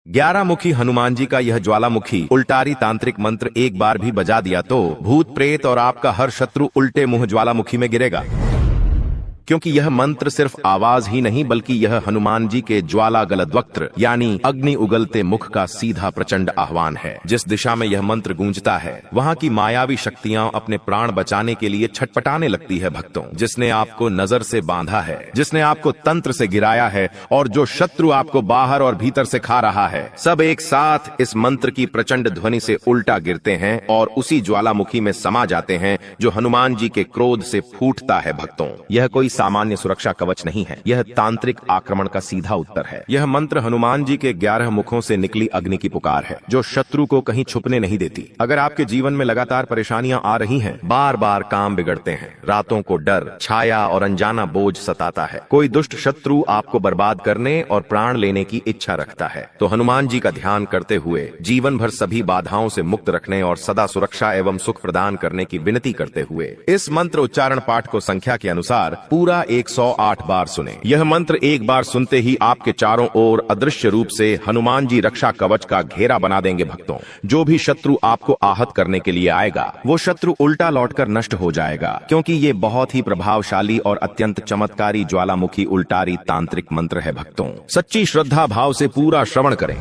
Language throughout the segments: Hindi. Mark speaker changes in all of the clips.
Speaker 1: 11 मुखी हनुमान जी का यह ज्वालामुखी उल्टारी तांत्रिक मंत्र एक बार भी बजा दिया तो भूत प्रेत और आपका हर शत्रु उल्टे मुंह ज्वालामुखी में गिरेगा। क्योंकि यह मंत्र सिर्फ आवाज ही नहीं बल्कि यह हनुमान जी के ज्वाला गलद्वक्त्र यानी अग्नि उगलते मुख का सीधा प्रचंड आह्वान है। जिस दिशा में यह मंत्र गूंजता है वहां की मायावी शक्तियां अपने प्राण बचाने के लिए छटपटाने लगती है। भक्तों, जिसने आपको नजर से बांधा है, जिसने आपको तंत्र से गिराया है और जो शत्रु आपको बाहर और भीतर से खा रहा है, सब एक साथ इस मंत्र की प्रचंड ध्वनि से उल्टा गिरते हैं और उसी ज्वालामुखी में समा जाते हैं जो हनुमान जी के क्रोध से फूटता है। भक्तों, यह कोई सामान्य सुरक्षा कवच नहीं है, यह तांत्रिक आक्रमण का सीधा उत्तर है। यह मंत्र हनुमान जी के 11 मुखों से निकली अग्नि की पुकार है जो शत्रु को कहीं छुपने नहीं देती। अगर आपके जीवन में लगातार परेशानियां आ रही हैं, बार बार काम बिगड़ते हैं, रातों को डर, छाया और अनजाना बोझ सताता है, कोई दुष्ट शत्रु आपको बर्बाद करने और प्राण लेने की इच्छा रखता है, तो हनुमान जी का ध्यान करते हुए जीवन भर सभी बाधाओं से मुक्त रखने और सदा सुरक्षा एवं सुख प्रदान करने की विनती करते हुए इस मंत्र उच्चारण पाठ को संख्या के अनुसार पूरा 108 बार सुने। यह मंत्र एक बार सुनते ही आपके चारों ओर अदृश्य रूप से हनुमान जी रक्षा कवच का घेरा बना देंगे। भक्तों, जो भी शत्रु आपको आहत करने के लिए आएगा वो शत्रु उल्टा लौटकर नष्ट हो जाएगा, क्योंकि ये बहुत ही प्रभावशाली और अत्यंत चमत्कारी ज्वालामुखी उल्टारी तांत्रिक मंत्र है। भक्तों, सच्ची श्रद्धा भाव से पूरा श्रवण करें।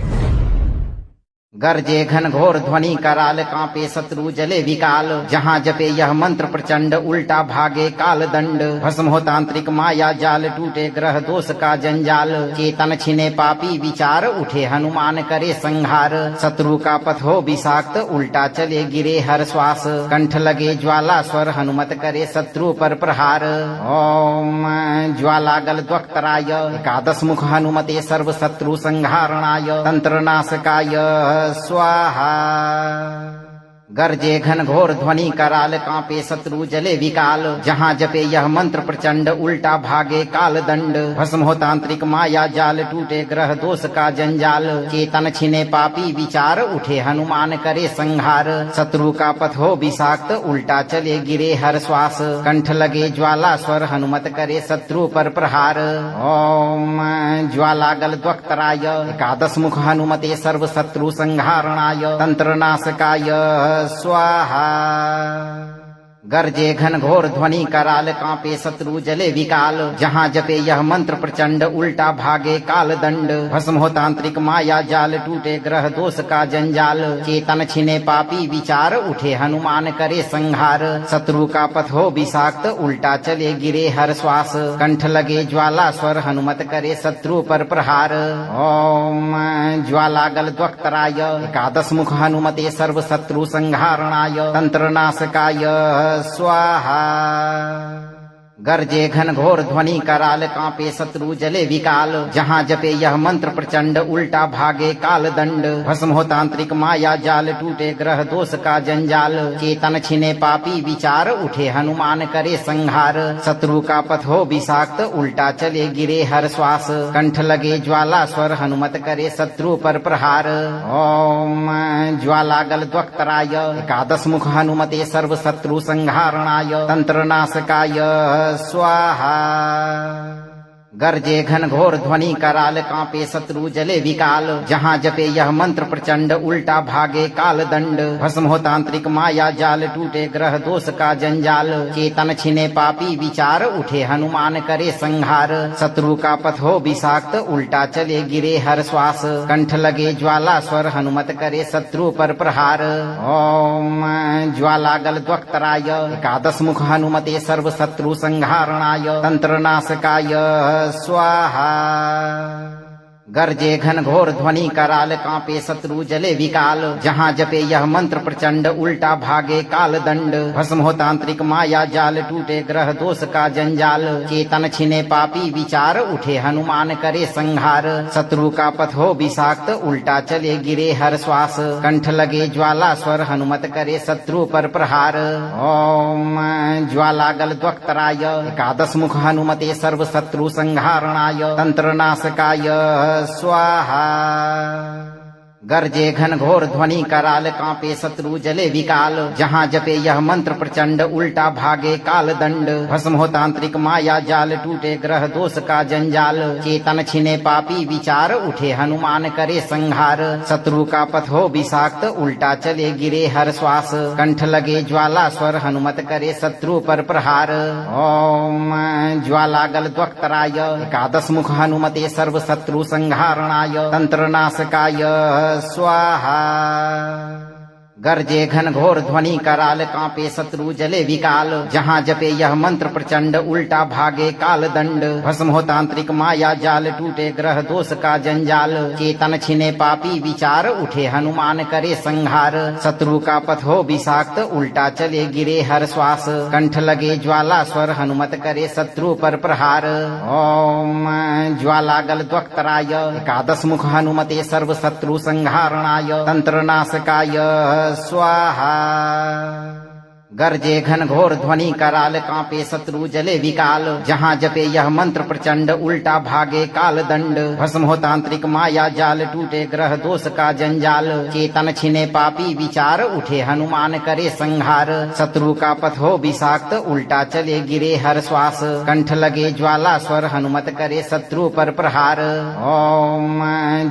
Speaker 2: गरजे घन घोर ध्वनि कराल, कांपे शत्रु जले विकाल। जहाँ जपे यह मंत्र प्रचंड, उल्टा भागे काल दंड। भस्म हो तांत्रिक माया जाल, टूटे ग्रह दोष का जंजाल। चेतन छिने पापी विचार, उठे हनुमान करे संहार। शत्रु का पथ हो विषाक्त, उल्टा चले गिरे हर श्वास। कंठ लगे ज्वाला स्वर, हनुमत करे शत्रु पर प्रहार। ओम ज्वाला गलद्वक्त्राय, एकादश मुख हनुमते सर्व शत्रु संहारणाय। तंत्र नाशकाय स्वाहा। गरजे घन घोर ध्वनि कराल, कांपे शत्रु जले विकाल। जहाँ जपे यह मंत्र प्रचंड, उल्टा भागे काल दंड। भस्म हो तांत्रिक माया जाल, टूटे ग्रह दोष का जंजाल। चेतन छिने पापी विचार, उठे हनुमान करे संहार। शत्रु का पथ हो विषाक्त, उल्टा चले गिरे हर श्वास। कंठ लगे ज्वाला स्वर, हनुमत करे शत्रु पर प्रहार। ओम ज्वाला गलद्वक्त्राय, एकादश मुख हनुमते सर्व शत्रु संहारणाय। तंत्र नाशकाय स्वाहा। गरजे घन घोर ध्वनि कराल, कांपे शत्रु जले विकाल। जहाँ जपे यह मंत्र प्रचंड, उल्टा भागे काल दंड। भस्म हो तांत्रिक माया जाल, टूटे ग्रह दोष का जंजाल। चेतन छिने पापी विचार, उठे हनुमान करे संहार। शत्रु का पथ हो विषाक्त, उल्टा चले गिरे हर श्वास। कंठ लगे ज्वाला स्वर, हनुमत करे शत्रु पर प्रहार। ओम ज्वाला गलद्वक्त्राय, एकादश मुख हनुमते सर्व शत्रु संहारणाय। तंत्र नाशकाय स्वाहा। गरजे घन घोर ध्वनि कराल, कांपे शत्रु जले विकाल। जहाँ जपे यह मंत्र प्रचंड, उल्टा भागे काल दंड। भस्म हो तांत्रिक माया जाल, टूटे ग्रह दोष का जंजाल। चेतन छिने पापी विचार, उठे हनुमान करे संहार। शत्रु का पथ हो विषाक्त, उल्टा चले गिरे हर श्वास। कंठ लगे ज्वाला स्वर, हनुमत करे शत्रु पर प्रहार। ओम ज्वाला गलद्वक्त्राय, एकादश मुख हनुमते सर्व शत्रु संहारणाय। तंत्र नाशकाय स्वाहा। गरजे घन घोर ध्वनि कराल, कांपे शत्रु जले विकाल। जहाँ जपे यह मंत्र प्रचंड, उल्टा भागे काल दंड। भस्म हो तांत्रिक माया जाल, टूटे ग्रह दोष का जंजाल। चेतन छिने पापी विचार, उठे हनुमान करे संहार। शत्रु का पथ हो विषाक्त, उल्टा चले गिरे हर श्वास। कंठ लगे ज्वाला स्वर, हनुमत करे शत्रु पर प्रहार। ओम ज्वाला गलद्वक्त्राय, एकादश मुख हनुमते सर्व शत्रु संहारणाय। तंत्र नाशकाय स्वाहा। गरजे घन घोर ध्वनि कराल, कांपे शत्रु जले विकाल। जहाँ जपे यह मंत्र प्रचंड, उल्टा भागे काल दंड। भस्म हो तांत्रिक माया जाल, टूटे ग्रह दोष का जंजाल। चेतन छिने पापी विचार, उठे हनुमान करे संहार। शत्रु का पथ हो विषाक्त, उल्टा चले गिरे हर श्वास। कंठ लगे ज्वाला स्वर, हनुमत करे शत्रु पर प्रहार। ओम ज्वाला गलद्वक्त्राय, एकादश मुख हनुमते सर्व शत्रु संहारणाय। तंत्र नाशकाय स्वाहा। गर्जे घन घोर ध्वनि कराल कांपे शत्रु जले विकाल जहाँ जपे यह मंत्र प्रचंड उल्टा भागे काल दंड भस्म हो तांत्रिक माया जाल टूटे ग्रह दोष का जंजाल चेतन छिने पापी विचार उठे हनुमान करे संहार शत्रु का पथ हो विषाक्त उल्टा चले गिरे हर श्वास कंठ लगे ज्वाला स्वर हनुमत करे शत्रु पर प्रहार ओम ज्वालागल द्वक्तराय एकादश मुख हनुमते सर्व शत्रु संहारणाय तंत्र नाशकाय स्वाहा गर्जे घन घोर ध्वनि कराल कांपे शत्रु जले विकाल जहाँ जपे यह मंत्र प्रचंड उल्टा भागे काल दंड भस्म हो तांत्रिक माया जाल टूटे ग्रह दोष का जंजाल चेतन छिने पापी विचार उठे हनुमान करे संहार शत्रु का पथ हो विषाक्त उल्टा चले गिरे हर श्वास कंठ लगे ज्वाला स्वर हनुमत करे शत्रु पर प्रहार ओम ज्वालागल द्वक्तराय एकादश मुख हनुमते सर्व शत्रु संहारणाय तंत्र नाशकाय स्वाहा गर्जे घन घोर ध्वनि कराल कांपे शत्रु जले विकाल जहाँ जपे यह मंत्र प्रचंड उल्टा भागे काल दंड भस्म हो तांत्रिक माया जाल टूटे ग्रह दोष का जंजाल चेतन छिने पापी विचार उठे हनुमान करे संहार शत्रु का पथ हो विषाक्त उल्टा चले गिरे हर श्वास कंठ लगे ज्वाला स्वर हनुमत करे शत्रु पर प्रहार ओम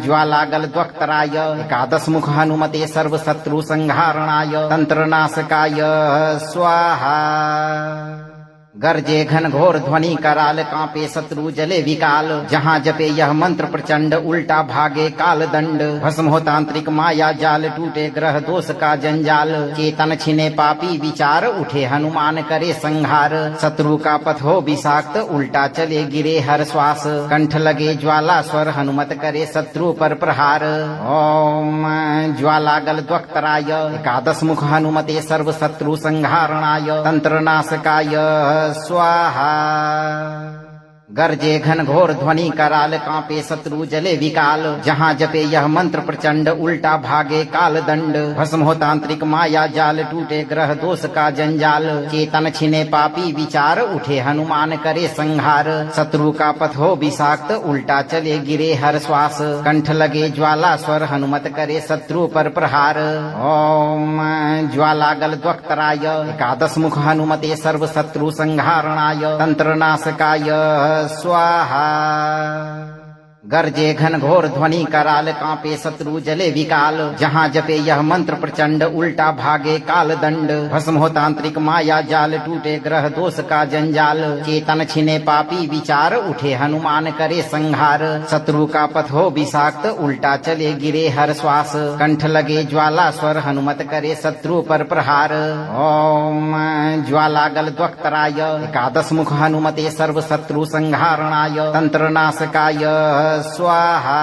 Speaker 2: ज्वालागल द्वक्तराय एकादश मुख हनुमते सर्व शत्रु संहारणाय तंत्र नाशकाय स्वाहा गर्जे घन घोर ध्वनि कराल कांपे शत्रु जले विकाल जहाँ जपे यह मंत्र प्रचंड उल्टा भागे काल दंड भस्म हो तांत्रिक माया जाल टूटे ग्रह दोष का जंजाल चेतन छिने पापी विचार उठे हनुमान करे संहार शत्रु का पथ हो विषाक्त उल्टा चले गिरे हर श्वास कंठ लगे ज्वाला स्वर हनुमत करे शत्रु पर प्रहार ओम ज्वालागल द्वक्तराय एकादश मुख हनुमते सर्व शत्रु संहारणाय तंत्र नाशकाय स्वाहा गर्जे घन घोर ध्वनि कराल कांपे शत्रु जले विकाल जहाँ जपे यह मंत्र प्रचंड उल्टा भागे काल दंड भस्म हो तांत्रिक माया जाल टूटे ग्रह दोष का जंजाल चेतन छिने पापी विचार उठे हनुमान करे संहार शत्रु का पथ हो विषाक्त उल्टा चले गिरे हर श्वास कंठ लगे ज्वाला स्वर हनुमत करे शत्रु पर प्रहार ओम ज्वालागल द्वक्तराय एकादश मुख हनुमते सर्व शत्रु संहारणाय तंत्र नाशकाय स्वाहा गर्जे घन घोर ध्वनि कराल कांपे शत्रु जले विकाल जहाँ जपे यह मंत्र प्रचंड उल्टा भागे काल दंड भस्म हो तांत्रिक माया जाल टूटे ग्रह दोष का जंजाल चेतन छिने पापी विचार उठे हनुमान करे संहार शत्रु का पथ हो विषाक्त उल्टा चले गिरे हर श्वास कंठ लगे ज्वाला स्वर हनुमत करे शत्रु पर प्रहार ओम ज्वालागल द्वक्तराय एकादश मुख हनुमते सर्व शत्रु संहारणाय तंत्र नाशकाय स्वाहा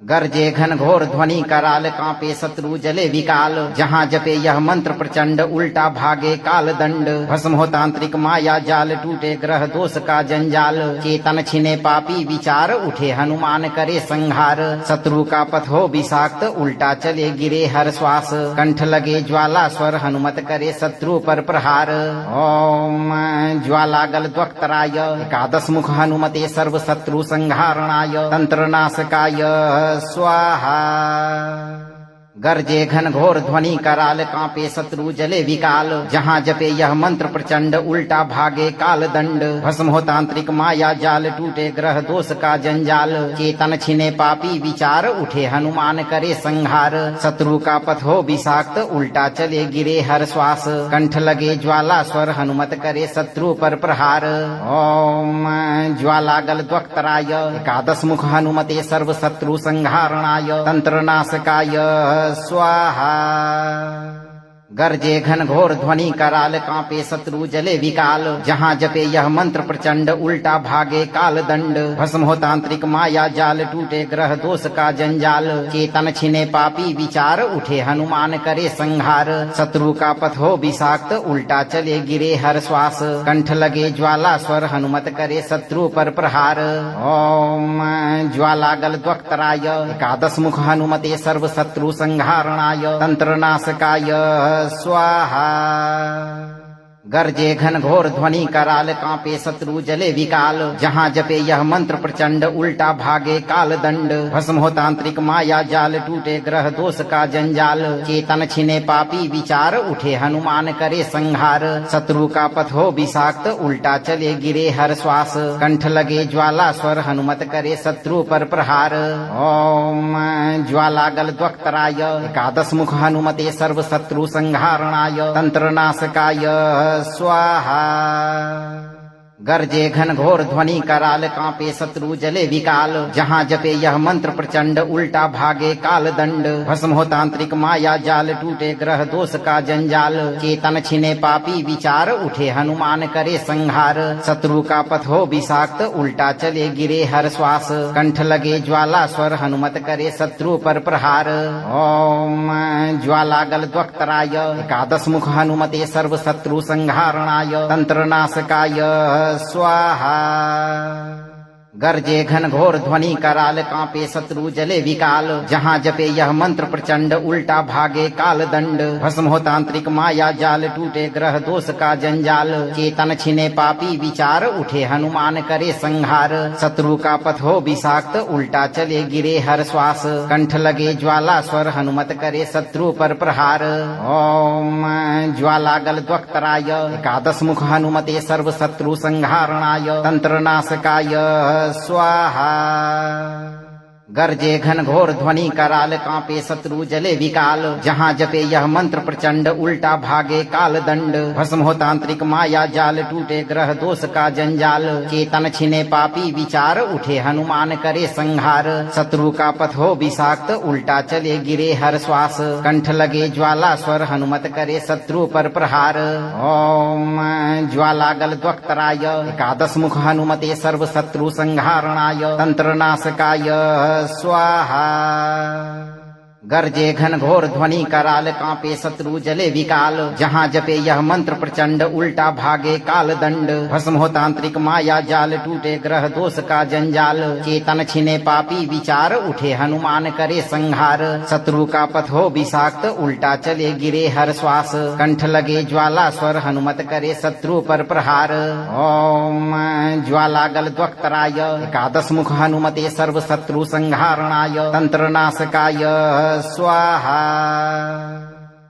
Speaker 2: गर्जे घन घोर ध्वनि कराल कांपे शत्रु जले विकाल जहाँ जपे यह मंत्र प्रचंड उल्टा भागे काल दंड भस्म हो तांत्रिक माया जाल टूटे ग्रह दोष का जंजाल चेतन छिने पापी विचार उठे हनुमान करे संहार शत्रु का पथ हो विषाक्त उल्टा चले गिरे हर श्वास कंठ लगे ज्वाला स्वर हनुमत करे शत्रु पर प्रहार ओम ज्वालागल द्वक्तराय एकादश मुख हनुमते सर्व शत्रु संहारणाय तंत्र नाशकाय स्वाहा गर्जे घन घोर ध्वनि कराल कांपे शत्रु जले विकाल जहाँ जपे यह मंत्र प्रचंड उल्टा भागे काल दंड भस्म हो तांत्रिक माया जाल टूटे ग्रह दोष का जंजाल चेतन छिने पापी विचार उठे हनुमान करे संहार शत्रु का पथ हो विषाक्त उल्टा चले गिरे हर श्वास कंठ लगे ज्वाला स्वर हनुमत करे शत्रु पर प्रहार ओम ज्वालागल द्वक्तराय एकादश मुख हनुमते सर्व शत्रु संहारणाय तंत्र नाशकाय स्वाहा गर्जे घन घोर ध्वनि कराल कांपे शत्रु जले विकाल जहाँ जपे यह मंत्र प्रचंड उल्टा भागे काल दंड भस्म हो तांत्रिक माया जाल टूटे ग्रह दोष का जंजाल चेतन छिने पापी विचार उठे हनुमान करे संहार शत्रु का पथ हो विषाक्त उल्टा चले गिरे हर श्वास कंठ लगे ज्वाला स्वर हनुमत करे शत्रु पर प्रहार ओम ज्वालागल द्वक्तराय एकादश मुख हनुमते सर्व शत्रु संहारणाय तंत्र नाशकाय स्वाहा गर्जे घन घोर ध्वनि कराल कांपे शत्रु जले विकाल। जहाँ जपे यह मंत्र प्रचंड उल्टा भागे काल दंड। भस्म हो तांत्रिक माया जाल टूटे ग्रह दोष का जंजाल। चेतन छिने पापी विचार उठे हनुमान करे संहार। शत्रु का पथ हो विषाक्त उल्टा चले गिरे हर श्वास। कंठ लगे ज्वाला स्वर हनुमत करे शत्रु पर प्रहार। ओम ज्वाला गल द्वक्तराय एकादश मुख हनुमते सर्व शत्रु संहारणाय तंत्र नाशकाय स्वाहा। गर्जे घन घोर ध्वनि कराल कांपे शत्रु जले विकाल। जहाँ जपे यह मंत्र प्रचंड उल्टा भागे काल दंड। भस्म हो तांत्रिक माया जाल टूटे ग्रह दोष का जंजाल। चेतन छिने पापी विचार उठे हनुमान करे संहार। शत्रु का पथ हो विषाक्त उल्टा चले गिरे हर श्वास। कंठ लगे ज्वाला स्वर हनुमत करे शत्रु पर प्रहार। ओम ज्वाला गल द्वक्तराय एकादश मुख हनुमते सर्व शत्रु संहारणाय तंत्र नाशकाय स्वाहा। गर्जे घन घोर ध्वनि कराल कांपे शत्रु जले विकाल। जहाँ जपे यह मंत्र प्रचंड उल्टा भागे काल दंड। भस्म हो तांत्रिक माया जाल टूटे ग्रह दोष का जंजाल। चेतन छिने पापी विचार उठे हनुमान करे संहार। शत्रु का पथ हो विषाक्त उल्टा चले गिरे हर श्वास। कंठ लगे ज्वाला स्वर हनुमत करे शत्रु पर प्रहार। ओम ज्वाला गल द्वक्तराय एकादश मुख हनुमते सर्व शत्रु संहारणाय तंत्र नाशकाय स्वाहा। गर्जे घन घोर ध्वनि कराल कांपे शत्रु जले विकाल। जहाँ जपे यह मंत्र प्रचंड उल्टा भागे काल दंड। भस्म हो तांत्रिक माया जाल टूटे ग्रह दोष का जंजाल। चेतन छिने पापी विचार उठे हनुमान करे संहार। शत्रु का पथ हो विषाक्त उल्टा चले गिरे हर श्वास। कंठ लगे ज्वाला स्वर हनुमत करे शत्रु पर प्रहार। ओम ज्वाला गल द्वक्तराय एकादश मुख हनुमते सर्व शत्रु संहारणाय तंत्र नाशकाय स्वाहा। गर्जे घन घोर ध्वनि कराल कांपे शत्रु जले विकाल। जहाँ जपे यह मंत्र प्रचंड उल्टा भागे काल दंड। भस्म हो तांत्रिक माया जाल टूटे ग्रह दोष का जंजाल। चेतन छिने पापी विचार उठे हनुमान करे संहार। शत्रु का पथ हो विषाक्त उल्टा चले गिरे हर श्वास। कंठ लगे ज्वाला स्वर हनुमत करे शत्रु पर प्रहार। ओम ज्वाला गल द्वक्तराय एकादश मुख हनुमते सर्व शत्रु संहारणाय तंत्र नाशकाय स्वाहा।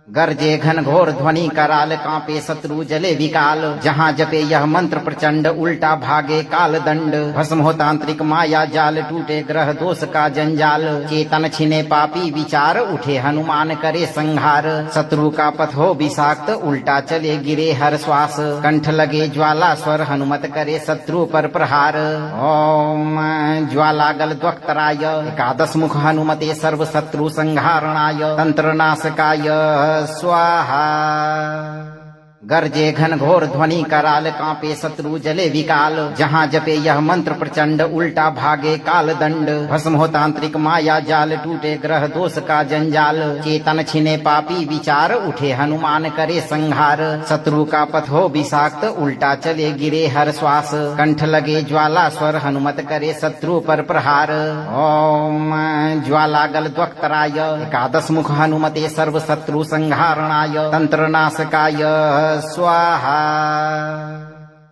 Speaker 2: गर्जे घन घोर ध्वनि कराल कांपे शत्रु जले विकाल। जहाँ जपे यह मंत्र प्रचंड उल्टा भागे काल दंड। भस्म हो तांत्रिक माया जाल टूटे ग्रह दोष का जंजाल। चेतन छिने पापी विचार उठे हनुमान करे संहार। शत्रु का पथ हो विषाक्त उल्टा चले गिरे हर श्वास। कंठ लगे ज्वाला स्वर हनुमत करे शत्रु पर प्रहार। ओम ज्वाला गल द्वक्तराय एकादश मुख हनुमते सर्व शत्रु संहारणाय तंत्र नाशकाय स्वाहा। गर्जे घन घोर ध्वनि कराल कांपे शत्रु जले विकाल। जहाँ जपे यह मंत्र प्रचंड उल्टा भागे काल दंड। भस्म हो तांत्रिक माया जाल टूटे ग्रह दोष का जंजाल। चेतन छिने पापी विचार उठे हनुमान करे संहार। शत्रु का पथ हो विषाक्त उल्टा चले गिरे हर श्वास। कंठ लगे ज्वाला स्वर हनुमत करे शत्रु पर प्रहार। ओम ज्वाला गल द्वक्तराय एकादश मुख हनुमते सर्व शत्रु संहारणाय तंत्र नाशकाय स्वाहा।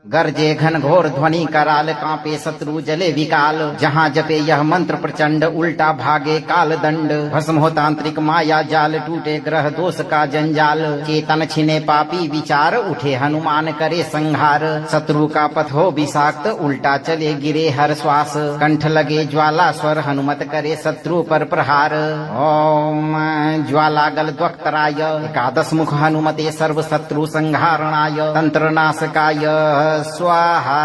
Speaker 2: गर्जे घन घोर ध्वनि कराल कांपे शत्रु जले विकाल। जहाँ जपे यह मंत्र प्रचंड उल्टा भागे काल दंड। भस्म हो तांत्रिक माया जाल टूटे ग्रह दोष का जंजाल। चेतन छिने पापी विचार उठे हनुमान करे संहार। शत्रु का पथ हो विषाक्त उल्टा चले गिरे हर श्वास। कंठ लगे ज्वाला स्वर हनुमत करे शत्रु पर प्रहार। ओम ज्वाला गल द्वक्तराय एकादश मुख हनुमते सर्व शत्रु संहारणाय तंत्र नाशकाय स्वाहा।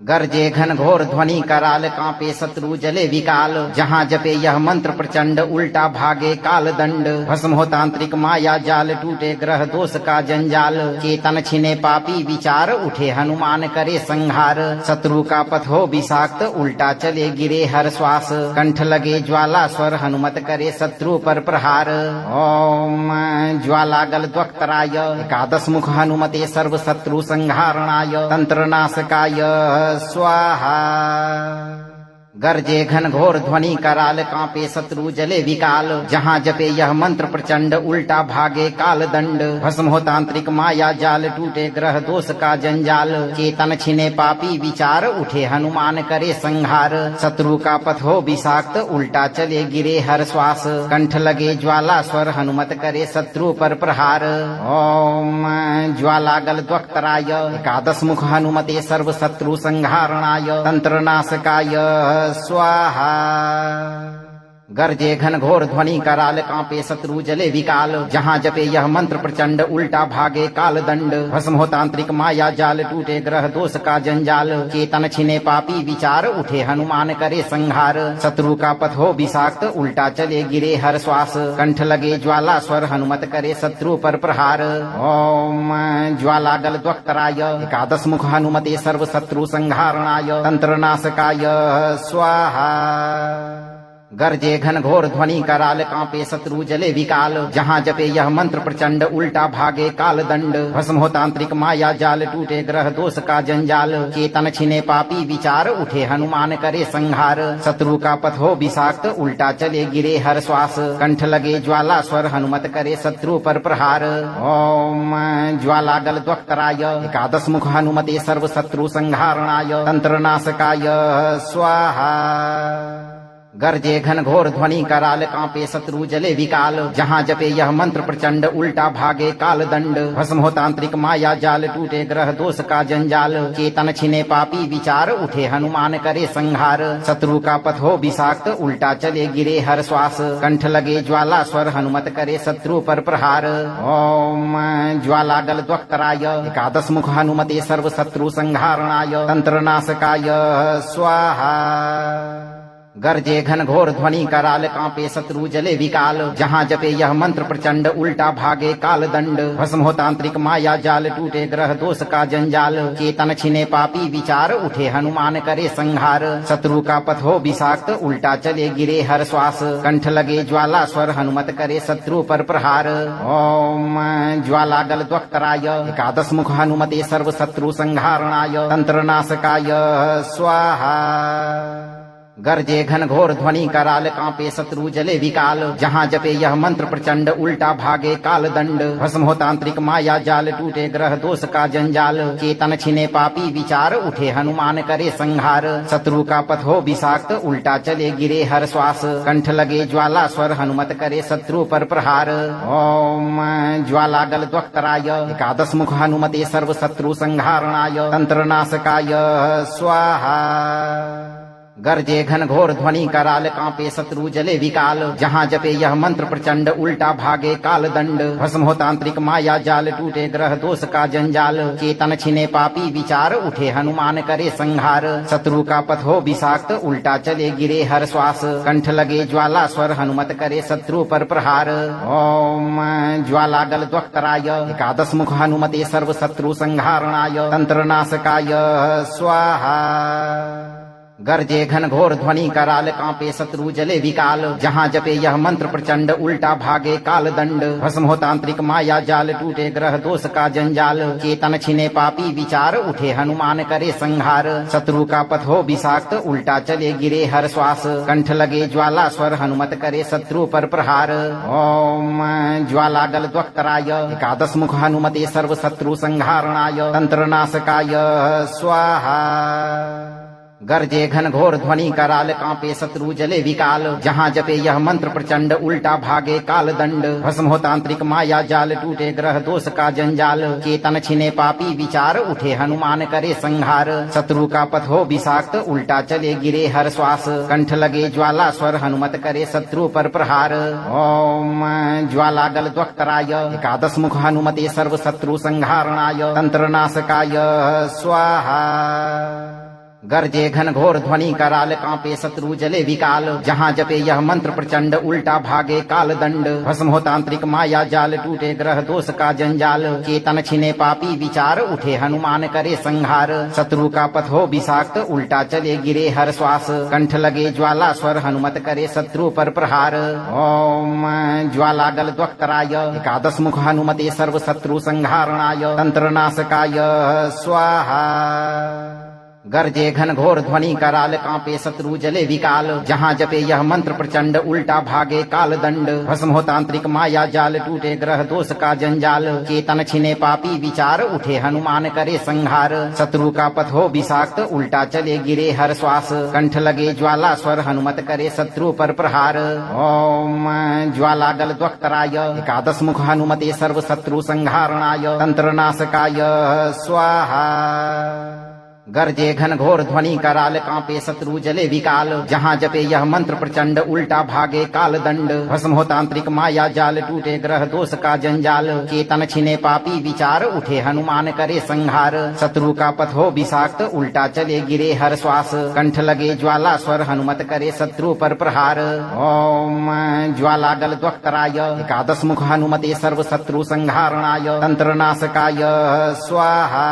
Speaker 2: गर्जे घन घोर ध्वनि कराल कांपे शत्रु जले विकाल। जहाँ जपे यह मंत्र प्रचंड उल्टा भागे काल दंड। भस्म हो तांत्रिक माया जाल टूटे ग्रह दोष का जंजाल। चेतन छिने पापी विचार उठे हनुमान करे संहार। शत्रु का पथ हो विषाक्त उल्टा चले गिरे हर श्वास। कंठ लगे ज्वाला स्वर हनुमत करे शत्रु पर प्रहार। ओम ज्वाला गल द्वक्तराय एकादश मुख हनुमते सर्व शत्रु संहारणाय तंत्र नाशकाय स्वाहा। गर्जे घन घोर ध्वनि कराल कांपे शत्रु जले विकाल जहाँ जपे यह मंत्र प्रचंड उल्टा भागे काल दंड भस्म हो तांत्रिक माया जाल टूटे ग्रह दोष का जंजाल चेतन छिने पापी विचार उठे हनुमान करे संहार शत्रु का पथ हो विषाक्त उल्टा चले गिरे हर श्वास कंठ लगे ज्वाला स्वर हनुमत करे शत्रु पर प्रहार ओम ज्वालागल द्वक्तराय एकादश मुख हनुमते सर्व शत्रु संहारणाय तंत्र नाशकाय स्वाहा गर्जे घन घोर ध्वनि कराल कांपे शत्रु जले विकाल जहाँ जपे यह मंत्र प्रचंड उल्टा भागे काल दंड भस्म हो तांत्रिक माया जाल टूटे ग्रह दोष का जंजाल चेतन छिने पापी विचार उठे हनुमान करे संहार शत्रु का पथ हो विषाक्त उल्टा चले गिरे हर श्वास कंठ लगे ज्वाला स्वर हनुमत करे शत्रु पर प्रहार ओम ज्वालागल द्वक्तराय एकादश मुख हनुमते सर्व शत्रु संहारणाय तंत्र नाशकाय स्वाहा गर्जे घन घोर ध्वनि कराल कांपे शत्रु जले विकाल जहाँ जपे यह मंत्र प्रचंड उल्टा भागे काल दंड भस्म हो तांत्रिक माया जाल टूटे ग्रह दोष का जंजाल चेतन छिने पापी विचार उठे हनुमान करे संहार शत्रु का पथ हो विषाक्त उल्टा चले गिरे हर श्वास कंठ लगे ज्वाला स्वर हनुमत करे शत्रु पर प्रहार ओम ज्वालागल द्वक्तराय एकादश मुख हनुमते सर्व शत्रु संहारणाय तंत्र नाशकाय स्वाहा गर्जे घन घोर ध्वनि कराल कांपे शत्रु जले विकाल जहाँ जपे यह मंत्र प्रचंड उल्टा भागे काल दंड भस्म हो तांत्रिक माया जाल टूटे ग्रह दोष का जंजाल चेतन छिने पापी विचार उठे हनुमान करे संहार शत्रु का पथ हो विषाक्त उल्टा चले गिरे हर श्वास कंठ लगे ज्वाला स्वर हनुमत करे शत्रु पर प्रहार ओम ज्वालागल द्वक्तराय एकादश मुख हनुमते सर्व शत्रु संहारणाय तंत्र नाशकाय स्वाहा गर्जे घन घोर ध्वनि कराल कांपे शत्रु जले विकाल जहाँ जपे यह मंत्र प्रचंड उल्टा भागे काल दंड भस्म हो तांत्रिक माया जाल टूटे ग्रह दोष का जंजाल चेतन छिने पापी विचार उठे हनुमान करे संहार शत्रु का पथ हो विषाक्त उल्टा चले गिरे हर श्वास कंठ लगे ज्वाला स्वर हनुमत करे शत्रु पर प्रहार ओम ज्वालागल द्वक्तराय एकादश मुख हनुमते सर्व शत्रु संहारणाय तंत्र नाशकाय स्वाहा गर्जे घन घोर ध्वनि कराल कांपे शत्रु जले विकाल जहाँ जपे यह मंत्र प्रचंड उल्टा भागे काल दंड भस्म हो तांत्रिक माया जाल टूटे ग्रह दोष का जंजाल चेतन छिने पापी विचार उठे हनुमान करे संहार शत्रु का पथ हो विषाक्त उल्टा चले गिरे हर श्वास कंठ लगे ज्वाला स्वर हनुमत करे शत्रु पर प्रहार ओम ज्वालागल द्वक्तराय एकादश मुख हनुमते सर्व शत्रु संहारणाय तंत्र नाशकाय स्वाहा गर्जे घन घोर ध्वनि कराल कांपे शत्रु जले विकाल जहाँ जपे यह मंत्र प्रचंड उल्टा भागे काल दंड भस्म हो तांत्रिक माया जाल टूटे ग्रह दोष का जंजाल चेतन छिने पापी विचार उठे हनुमान करे संहार शत्रु का पथ हो विषाक्त उल्टा चले गिरे हर श्वास कंठ लगे ज्वाला स्वर हनुमत करे शत्रु पर प्रहार ओम ज्वालागल द्वक्तराय एकादश मुख हनुमते सर्व शत्रु संहारणाय तंत्र नाशकाय स्वाहा गर्जे घन घोर ध्वनि कराल कांपे शत्रु जले विकाल जहाँ जपे यह मंत्र प्रचंड उल्टा भागे काल दंड भस्म हो तांत्रिक माया जाल टूटे ग्रह दोष का जंजाल चेतन छिने पापी विचार उठे हनुमान करे संहार शत्रु का पथ हो विषाक्त उल्टा चले गिरे हर श्वास कंठ लगे ज्वाला स्वर हनुमत करे शत्रु पर प्रहार ओम ज्वालागल द्वक्तराय एकादश मुख हनुमते सर्व शत्रु संहारणाय तंत्र नाशकाय स्वाहा गर्जे घन घोर ध्वनि कराल कांपे शत्रु जले विकाल जहाँ जपे यह मंत्र प्रचंड उल्टा भागे काल दंड भस्म हो तांत्रिक माया जाल टूटे ग्रह दोष का जंजाल चेतन छिने पापी विचार उठे हनुमान करे संहार शत्रु का पथ हो विषाक्त उल्टा चले गिरे हर श्वास कंठ लगे ज्वाला स्वर हनुमत करे शत्रु पर प्रहार ओम ज्वालागल द्वक्तराय एकादश मुख हनुमते सर्व शत्रु संहारणाय तंत्र नाशकाय स्वाहा गर्जे घन घोर ध्वनि कराल कांपे शत्रु जले विकाल जहाँ जपे यह मंत्र प्रचंड उल्टा भागे काल दंड भस्म हो तांत्रिक माया जाल टूटे ग्रह दोष का जंजाल चेतन छिने पापी विचार उठे हनुमान करे संहार शत्रु का पथ हो विषाक्त उल्टा चले गिरे हर श्वास कंठ लगे ज्वाला स्वर हनुमत करे शत्रु पर प्रहार ओम ज्वालागल द्वक्तराय एकादश मुख हनुमते सर्व शत्रु संहारणाय तंत्र नाशकाय स्वाहा गरजे घन घोर ध्वनि कराल कांपे शत्रु जले विकाल जहाँ जपे यह मंत्र प्रचंड उल्टा भागे काल दंड भस्म हो तांत्रिक माया जाल टूटे ग्रह दोष का जंजाल चेतन छिने पापी विचार उठे हनुमान करे संहार शत्रु का पथ हो विषाक्त उल्टा चले गिरे हर श्वास कंठ लगे ज्वाला स्वर हनुमत करे शत्रु पर प्रहार ओम ज्वाला गल द्वक्तराय एकादश मुख हनुमते सर्व शत्रु संहारणाय तंत्र नाशकाय स्वाहा गरजे घन घोर ध्वनि कराल कांपे शत्रु जले विकाल जहाँ जपे यह मंत्र प्रचंड उल्टा भागे काल दंड भस्म हो तांत्रिक माया जाल टूटे ग्रह दोष का जंजाल चेतन छिने पापी विचार उठे हनुमान करे संहार शत्रु का पथ हो विषाक्त उल्टा चले गिरे हर श्वास कंठ लगे ज्वाला स्वर हनुमत करे शत्रु पर प्रहार ओम ज्वाला गल द्वक्तराय एकादश मुख हनुमते सर्व शत्रु संहारणाय तंत्र नाशकाय स्वाहा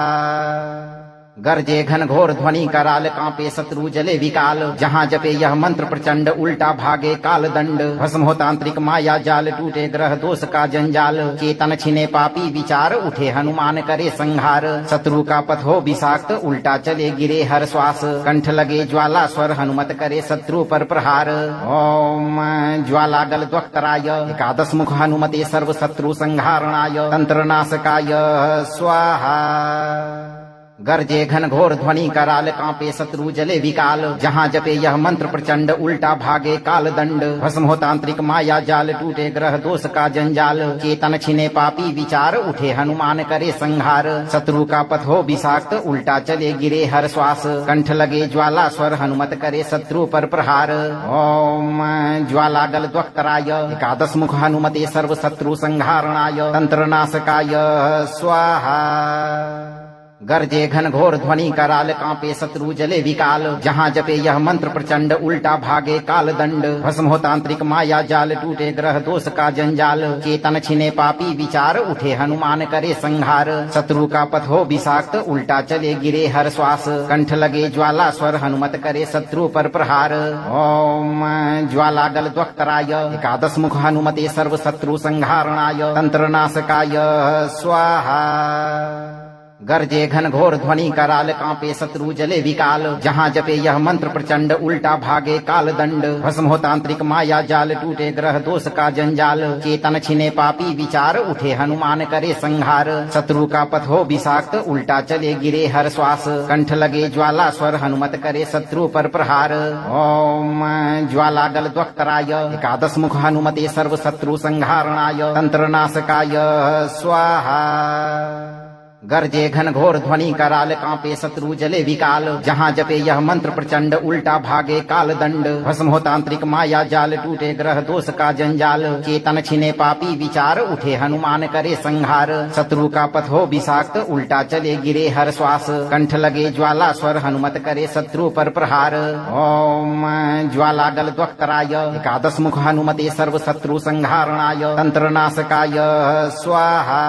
Speaker 2: गरजे घन घोर ध्वनि कराल कांपे शत्रु जले विकाल जहाँ जपे यह मंत्र प्रचंड उल्टा भागे काल दंड भस्म हो तांत्रिक माया जाल टूटे ग्रह दोष का जंजाल चेतन छिने पापी विचार उठे हनुमान करे संहार शत्रु का पथ हो विषाक्त उल्टा चले गिरे हर श्वास कंठ लगे ज्वाला स्वर हनुमत करे शत्रु पर प्रहार ओम ज्वाला गल द्वक्तराय एकादश मुख हनुमते सर्व शत्रु संहारणाय तंत्र नाशकाय स्वाहा गरजे घन घोर ध्वनि कराल कांपे शत्रु जले विकाल जहाँ जपे यह मंत्र प्रचंड उल्टा भागे काल दंड भस्म हो तांत्रिक माया जाल टूटे ग्रह दोष का जंजाल चेतन छिने पापी विचार उठे हनुमान करे संहार शत्रु का पथ हो विषाक्त उल्टा चले गिरे हर श्वास कंठ लगे ज्वाला स्वर हनुमत करे शत्रु पर प्रहार ओम ज्वाला गल द्वक्तराय एकादश मुख हनुमते सर्व शत्रु संहारणाय तंत्र नाशकाय स्वाहा गरजे घन घोर ध्वनि कराल कांपे शत्रु जले विकाल जहाँ जपे यह मंत्र प्रचंड उल्टा भागे काल दंड भस्म हो तांत्रिक माया जाल टूटे ग्रह दोष का जंजाल चेतन छिने पापी विचार उठे हनुमान करे संहार शत्रु का पथ हो विषाक्त उल्टा चले गिरे हर श्वास कंठ लगे ज्वाला स्वर हनुमत करे शत्रु पर प्रहार ओम ज्वाला गल द्वक्तराय एकादश मुख हनुमते सर्व शत्रु संहारणाय तंत्र नाशकाय स्वाहा गरजे घन घोर ध्वनि कराल कांपे शत्रु जले विकाल जहाँ जपे यह मंत्र प्रचंड उल्टा भागे काल दंड भस्म हो तांत्रिक माया जाल टूटे ग्रह दोष का जंजाल चेतन छिने पापी विचार उठे हनुमान करे संहार शत्रु का पथ हो विषाक्त उल्टा चले गिरे हर श्वास कंठ लगे ज्वाला स्वर हनुमत करे शत्रु पर प्रहार ओम ज्वाला गल द्वक्तराय एकादश मुख हनुमते सर्व शत्रु संहारणाय तंत्र नाशकाय स्वाहा गरजे घन घोर ध्वनि कराल कांपे शत्रु जले विकाल जहाँ जपे यह मंत्र प्रचंड उल्टा भागे काल दंड भस्म हो तांत्रिक माया जाल टूटे ग्रह दोष का जंजाल चेतन छिने पापी विचार उठे हनुमान करे संहार शत्रु का पथ हो विषाक्त उल्टा चले गिरे हर श्वास कंठ लगे ज्वाला स्वर हनुमत करे शत्रु पर प्रहार ओम ज्वाला गल द्वक्तराय एकादश मुख हनुमते सर्व शत्रु संहारणाय तंत्र नाशकाय स्वाहा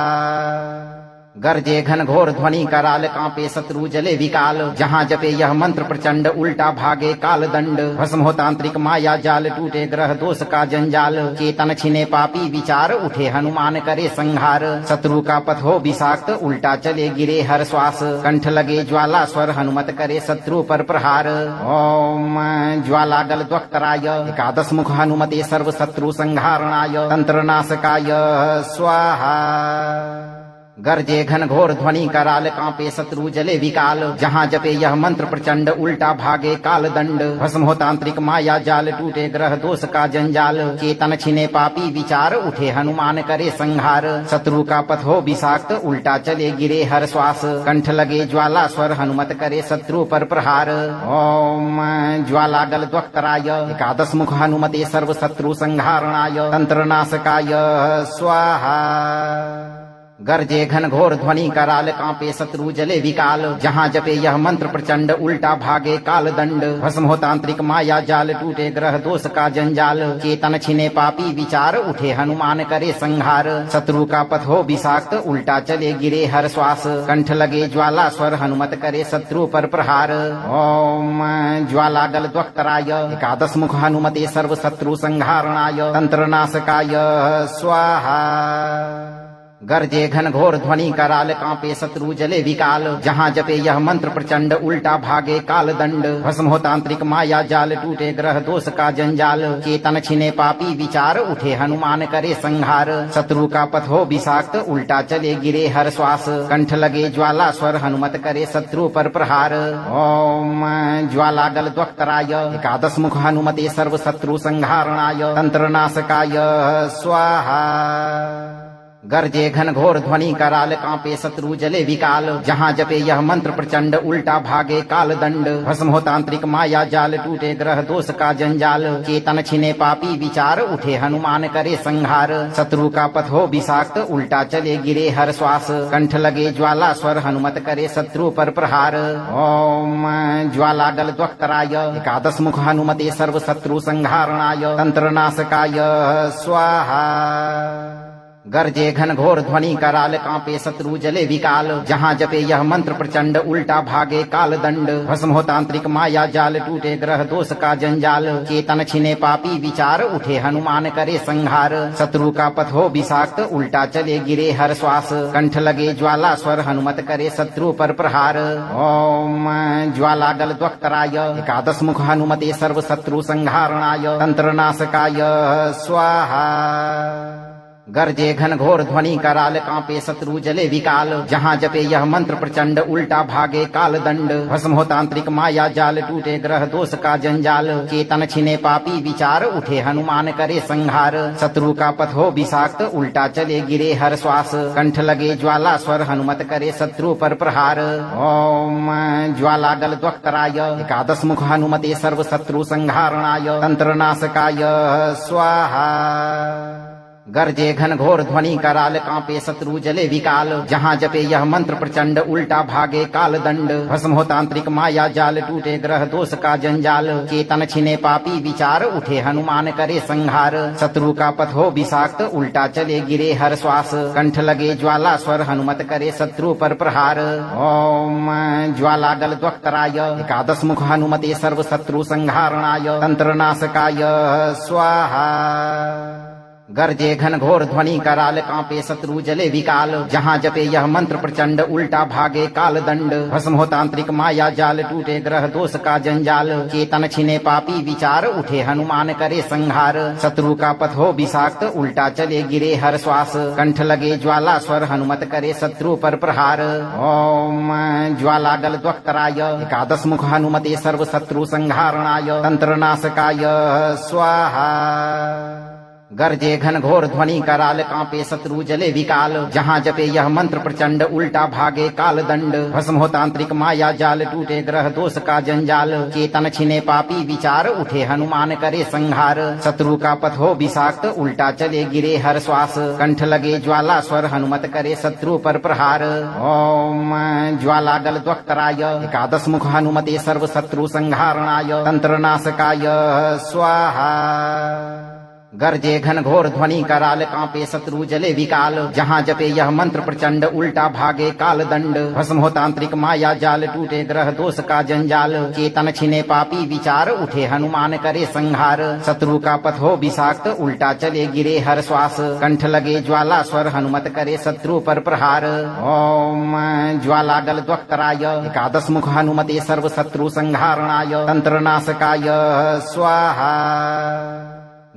Speaker 2: गरजे घन घोर ध्वनि कराल कांपे शत्रु जले विकाल जहाँ जपे यह मंत्र प्रचंड उल्टा भागे काल दंड भस्म हो तांत्रिक माया जाल टूटे ग्रह दोष का जंजाल चेतन छिने पापी विचार उठे हनुमान करे संहार शत्रु का पथ हो विषाक्त उल्टा चले गिरे हर श्वास कंठ लगे ज्वाला स्वर हनुमत करे शत्रु पर प्रहार ओम ज्वाला गल द्वक्तराय एकादश मुख हनुमते सर्व शत्रु संहारणाय तंत्र नाशकाय स्वाहा गरजे घन घोर ध्वनि कराल कांपे शत्रु जले विकाल जहाँ जपे यह मंत्र प्रचंड उल्टा भागे काल दंड भस्म हो तांत्रिक माया जाल टूटे ग्रह दोष का जंजाल चेतन छिने पापी विचार उठे हनुमान करे संहार शत्रु का पथ हो विषाक्त उल्टा चले गिरे हर श्वास कंठ लगे ज्वाला स्वर हनुमत करे शत्रु पर प्रहार ओम ज्वाला गल द्वक्तराय एकादश मुख हनुमते सर्व शत्रु संहारणाय तंत्र नाशकाय स्वाहा गरजे घन घोर ध्वनि कराल कांपे शत्रु जले विकाल जहाँ जपे यह मंत्र प्रचंड उल्टा भागे काल दंड भस्म हो तांत्रिक माया जाल टूटे ग्रह दोष का जंजाल चेतन छिने पापी विचार उठे हनुमान करे संहार शत्रु का पथ हो विषाक्त उल्टा चले गिरे हर श्वास कंठ लगे ज्वाला स्वर हनुमत करे शत्रु पर प्रहार ओम ज्वाला गल द्वक्तराय एकादश मुख हनुमते सर्व शत्रु संहारणाय तंत्र नाशकाय स्वाहा गर्जे घन घोर ध्वनि कराल कांपे शत्रु जले विकाल जहाँ जपे यह मंत्र प्रचंड उल्टा भागे काल दंड भस्म हो तांत्रिक माया जाल टूटे ग्रह दोष का जंजाल चेतन छिने पापी विचार उठे हनुमान करे संहार शत्रु का पथ हो विषाक्त उल्टा चले गिरे हर श्वास कंठ लगे ज्वाला स्वर हनुमत करे शत्रु पर प्रहार ओम ज्वाला गल द्वक्तराय एकादश मुख हनुमते सर्व शत्रु संहारणाय तंत्र नाशकाय स्वाहा गर्जे घन घोर ध्वनि कराल कांपे शत्रु जले विकाल जहाँ जपे यह मंत्र प्रचंड उल्टा भागे काल दंड भस्म हो तांत्रिक माया जाल टूटे ग्रह दोष का जंजाल चेतन छिने पापी विचार उठे हनुमान करे संहार शत्रु का पथ हो विषाक्त उल्टा चले गिरे हर श्वास कंठ लगे ज्वाला स्वर हनुमत करे शत्रु पर प्रहार ओम ज्वाला गल द्वक्तराय एकादश मुख हनुमते सर्व शत्रु संहारणाय तंत्र नाशकाय स्वाहा गर्जे घन घोर ध्वनि कराल कांपे शत्रु जले विकाल जहाँ जपे यह मंत्र प्रचंड उल्टा भागे काल दंड भस्म हो तांत्रिक माया जाल टूटे ग्रह दोष का जंजाल चेतन छिने पापी विचार उठे हनुमान करे संहार शत्रु का पथ हो विषाक्त उल्टा चले गिरे हर श्वास कंठ लगे ज्वाला स्वर हनुमत करे शत्रु पर प्रहार ओम ज्वाला गल द्वक्तराय एकादश मुख हनुमते सर्व शत्रु संहारणाय तंत्र नाशकाय स्वाहा गर्जे घन घोर ध्वनि कराल कांपे शत्रु जले विकाल जहाँ जपे यह मंत्र प्रचंड उल्टा भागे काल दंड भस्म हो तांत्रिक माया जाल टूटे ग्रह दोष का जंजाल चेतन छिने पापी विचार उठे हनुमान करे संहार शत्रु का पथ हो विषाक्त उल्टा चले गिरे हर श्वास कंठ लगे ज्वाला स्वर हनुमत करे शत्रु पर प्रहार ओम ज्वाला गल द्वक्तराय एकादश मुख हनुमते सर्व शत्रु संहारणाय तंत्र नाशकाय स्वाहा गर्जे घन घोर ध्वनि कराल कांपे शत्रु जले विकाल जहाँ जपे यह मंत्र प्रचंड उल्टा भागे काल दंड भस्म हो तांत्रिक माया जाल टूटे ग्रह दोष का जंजाल चेतन छिने पापी विचार उठे हनुमान करे संहार शत्रु का पथ हो विषाक्त उल्टा चले गिरे हर श्वास कंठ लगे ज्वाला स्वर हनुमत करे शत्रु पर प्रहार ओम ज्वाला गल द्वक्तराय एकादश मुख हनुमते सर्व शत्रु संहारणाय तंत्र नाशकाय स्वाहा गर्जे घन घोर ध्वनि कराल कांपे शत्रु जले विकाल जहाँ जपे यह मंत्र प्रचंड उल्टा भागे काल दंड भस्म हो तांत्रिक माया जाल टूटे ग्रह दोष का जंजाल चेतन छिने पापी विचार उठे हनुमान करे संहार शत्रु का पथ हो विषाक्त उल्टा चले गिरे हर श्वास कंठ लगे ज्वाला स्वर हनुमत करे शत्रु पर प्रहार ओम ज्वाला गल द्वक्तराय एकादश मुख हनुमते सर्व शत्रु संहारणाय तंत्र नाशकाय स्वाहा गर्जे घन घोर ध्वनि कराल कांपे शत्रु जले विकाल जहाँ जपे यह मंत्र प्रचंड उल्टा भागे काल दंड भस्म हो तांत्रिक माया जाल टूटे ग्रह दोष का जंजाल चेतन छिने पापी विचार उठे हनुमान करे संहार शत्रु का पथ हो विषाक्त उल्टा चले गिरे हर श्वास कंठ लगे ज्वाला स्वर हनुमत करे शत्रु पर प्रहार ओम ज्वाला गल द्वक्तराय एकादश मुख हनुमते सर्व शत्रु संहारणाय तंत्र नाशकाय स्वाहा गर्जे घन घोर ध्वनि कराल कांपे शत्रु जले विकाल जहाँ जपे यह मंत्र प्रचंड उल्टा भागे काल दंड भस्म हो तांत्रिक माया जाल टूटे ग्रह दोष का जंजाल चेतन छिने पापी विचार उठे हनुमान करे संहार शत्रु का पथ हो विषाक्त उल्टा चले गिरे हर श्वास कंठ लगे ज्वाला स्वर हनुमत करे शत्रु पर प्रहार ओम ज्वाला गल द्वक्तराय एकादश मुख हनुमते सर्व शत्रु संहारणाय तंत्र नाशकाय स्वाहा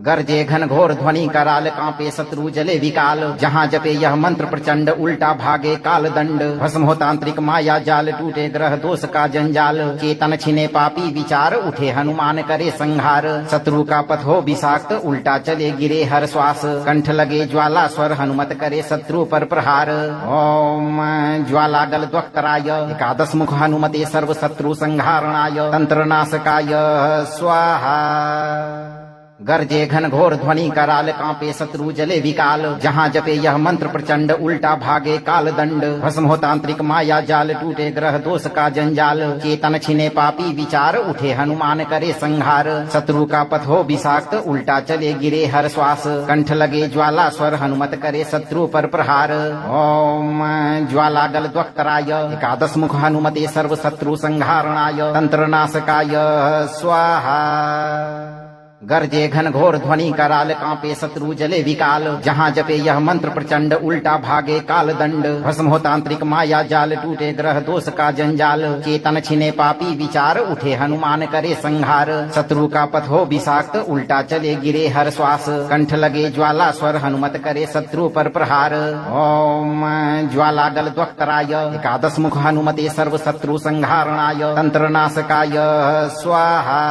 Speaker 2: गर्जे घन घोर ध्वनि कराल कांपे शत्रु जले विकाल जहाँ जपे यह मंत्र प्रचंड उल्टा भागे काल दंड भस्म हो तांत्रिक माया जाल टूटे ग्रह दोष का जंजाल चेतन छिने पापी विचार उठे हनुमान करे संहार शत्रु का पथ हो विषाक्त उल्टा चले गिरे हर श्वास कंठ लगे ज्वाला स्वर हनुमत करे शत्रु पर प्रहार ओम ज्वाला गल द्वक्तराय एकादश मुख हनुमते सर्व शत्रु संहारणाय तंत्र नाशकाय स्वाहा गर्जे घन घोर ध्वनि कराल कांपे शत्रु जले विकाल जहाँ जपे यह मंत्र प्रचंड उल्टा भागे काल दंड भस्म हो तांत्रिक माया जाल टूटे ग्रह दोष का जंजाल चेतन छिने पापी विचार उठे हनुमान करे संहार शत्रु का पथ हो विषाक्त उल्टा चले गिरे हर श्वास कंठ लगे ज्वाला स्वर हनुमत करे शत्रु पर प्रहार ओम ज्वाला गल द्वक्तराय एकादश मुख हनुमते सर्व शत्रु संहारणाय तंत्र नाशकाय स्वाहा गरजे घन घोर ध्वनि कराल कांपे शत्रु जले विकाल जहाँ जपे यह मंत्र प्रचंड उल्टा भागे काल दंड भस्म हो तांत्रिक माया जाल टूटे ग्रह दोष का जंजाल चेतन छिने पापी विचार उठे हनुमान करे संहार शत्रु का पथ हो विषाक्त उल्टा चले गिरे हर श्वास कंठ लगे ज्वाला स्वर हनुमत करे शत्रु पर प्रहार ओम ज्वाला गल द्वक्तराय एकादश मुख हनुमते सर्व शत्रु संहारणाय तंत्र नाशकाय स्वाहा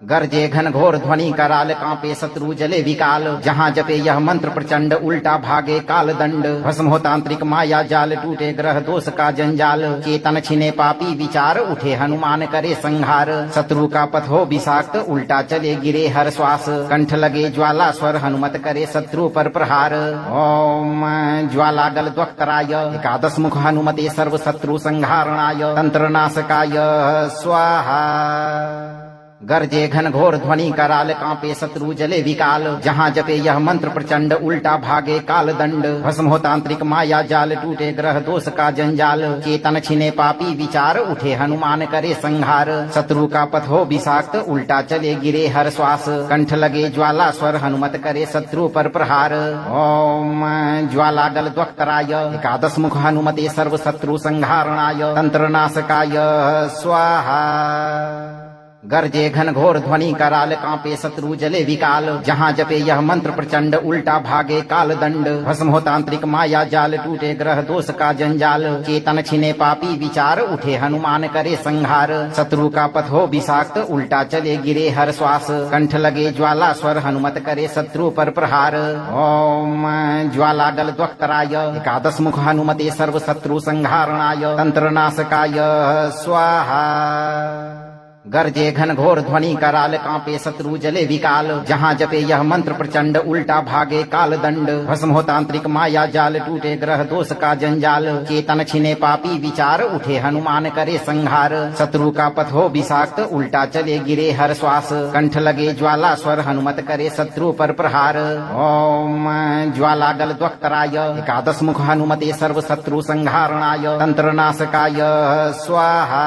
Speaker 2: गरजे घन घोर ध्वनि कराल कांपे शत्रु जले विकाल जहाँ जपे यह मंत्र प्रचंड उल्टा भागे काल दंड भस्म हो तांत्रिक माया जाल टूटे ग्रह दोष का जंजाल चेतन छिने पापी विचार उठे हनुमान करे संहार शत्रु का पथ हो विषाक्त उल्टा चले गिरे हर श्वास कंठ लगे ज्वाला स्वर हनुमत करे शत्रु पर प्रहार ओम ज्वाला गल द्वक्तराय एकादश मुख हनुमते सर्व शत्रु संहारणाय तंत्र नाशकाय स्वाहा गरजे घन घोर ध्वनि कराल कांपे शत्रु जले विकाल जहाँ जपे यह मंत्र प्रचंड उल्टा भागे काल दंड भस्म हो तांत्रिक माया जाल टूटे ग्रह दोष का जंजाल चेतन छिने पापी विचार उठे हनुमान करे संहार शत्रु का पथ हो विषाक्त उल्टा चले गिरे हर श्वास कंठ लगे ज्वाला स्वर हनुमत करे शत्रु पर प्रहार ओम ज्वाला गल द्वक्तराय एकादश मुख हनुमते सर्व शत्रु संहारणाय तंत्र नाशकाय स्वाहा गरजे घन घोर ध्वनि कराल कांपे शत्रु जले विकाल जहाँ जपे यह मंत्र प्रचंड उल्टा भागे काल दंड भस्म हो तांत्रिक माया जाल टूटे ग्रह दोष का जंजाल चेतन छिने पापी विचार उठे हनुमान करे संहार शत्रु का पथ हो विषाक्त उल्टा चले गिरे हर श्वास कंठ लगे ज्वाला स्वर हनुमत करे शत्रु पर प्रहार ओम ज्वाला गल द्वक्तराय एकादश मुख हनुमते सर्व शत्रु संहारणाय तंत्र नाशकाय स्वाहा गरजे घन घोर ध्वनि कराल कांपे शत्रु जले विकाल जहाँ जपे यह मंत्र प्रचंड उल्टा भागे काल दंड भस्म हो तांत्रिक माया जाल टूटे ग्रह दोष का जंजाल चेतन छिने पापी विचार उठे हनुमान करे संहार शत्रु का पथ हो विषाक्त उल्टा चले गिरे हर श्वास कंठ लगे ज्वाला स्वर हनुमत करे शत्रु पर प्रहार ओम ज्वाला गल द्वक्तराय एकादश मुख हनुमते सर्व शत्रु संहारणाय तंत्र नाशकाय स्वाहा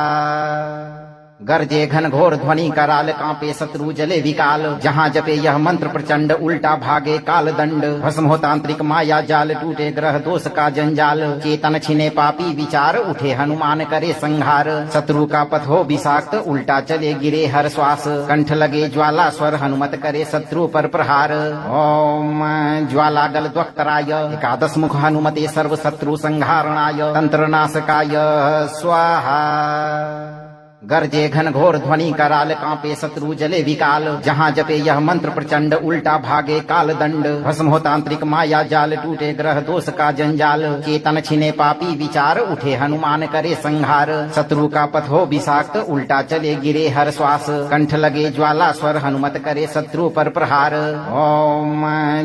Speaker 2: गरजे घन घोर ध्वनि कराल कांपे शत्रु जले विकाल जहाँ जपे यह मंत्र प्रचंड उल्टा भागे काल दंड भस्म हो तांत्रिक माया जाल टूटे ग्रह दोष का जंजाल चेतन छिने पापी विचार उठे हनुमान करे संहार शत्रु का पथ हो विषाक्त उल्टा चले गिरे हर श्वास कंठ लगे ज्वाला स्वर हनुमत करे शत्रु पर प्रहार ओम ज्वाला गल द्वक्तराय एकादश मुख हनुमते सर्व शत्रु संहारणाय तंत्र नाशकाय स्वाहा गरजे घन घोर ध्वनि कराल कांपे शत्रु जले विकाल जहाँ जपे यह मंत्र प्रचंड उल्टा भागे काल दंड भस्म हो तांत्रिक माया जाल टूटे ग्रह दोष का जंजाल चेतन छिने पापी विचार उठे हनुमान करे संहार शत्रु का पथ हो विषाक्त उल्टा चले गिरे हर श्वास कंठ लगे ज्वाला स्वर हनुमत करे शत्रु पर प्रहार ओम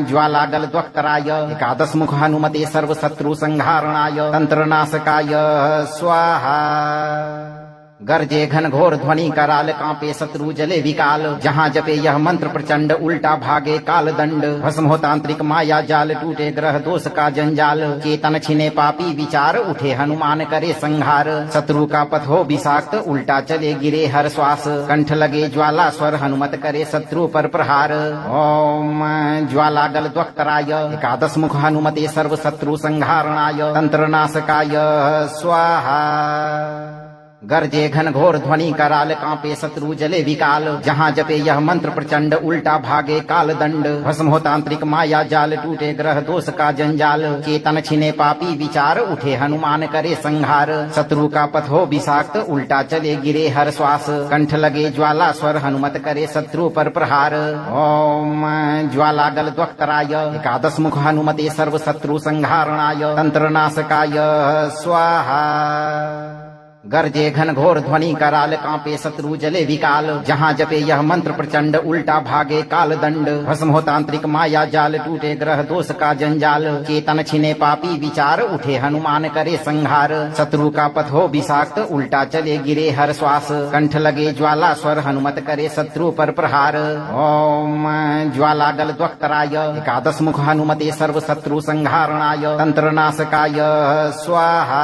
Speaker 2: ज्वाला गल द्वक्तराय एकादश मुख हनुमते सर्व शत्रु संहारणाय तंत्र नाशकाय स्वाहा गरजे घन घोर ध्वनि कराल कांपे शत्रु जले विकाल जहाँ जपे यह मंत्र प्रचंड उल्टा भागे काल दंड भस्म हो तांत्रिक माया जाल टूटे ग्रह दोष का जंजाल चेतन छिने पापी विचार उठे हनुमान करे संहार शत्रु का पथ हो विषाक्त उल्टा चले गिरे हर श्वास कंठ लगे ज्वाला स्वर हनुमत करे शत्रु पर प्रहार ओम ज्वाला गल द्वक्तराय एकादश मुख हनुमते सर्व शत्रु संहारणाय तंत्र नाशकाय स्वाहा गरजे घन घोर ध्वनि कराल कांपे शत्रु जले विकाल जहाँ जपे यह मंत्र प्रचंड उल्टा भागे काल दंड भस्म हो तांत्रिक माया जाल टूटे ग्रह दोष का जंजाल चेतन छिने पापी विचार उठे हनुमान करे संहार शत्रु का पथ हो विषाक्त उल्टा चले गिरे हर श्वास कंठ लगे ज्वाला स्वर हनुमत करे शत्रु पर प्रहार ओम ज्वाला गल द्वक्तराय एकादश मुख हनुमते सर्व शत्रु संहारणाय तंत्र नाशकाय स्वाहा गरजे घन घोर ध्वनि कराल कांपे शत्रु जले विकाल जहाँ जपे यह मंत्र प्रचंड उल्टा भागे काल दंड भस्म हो तांत्रिक माया जाल टूटे ग्रह दोष का जंजाल चेतन छिने पापी विचार उठे हनुमान करे संहार शत्रु का पथ हो विषाक्त उल्टा चले गिरे हर श्वास कंठ लगे ज्वाला स्वर हनुमत करे शत्रु पर प्रहार ओम ज्वाला गल द्वक्तराय एकादश मुख हनुमते सर्व शत्रु संहारणाय तंत्र नाशकाय स्वाहा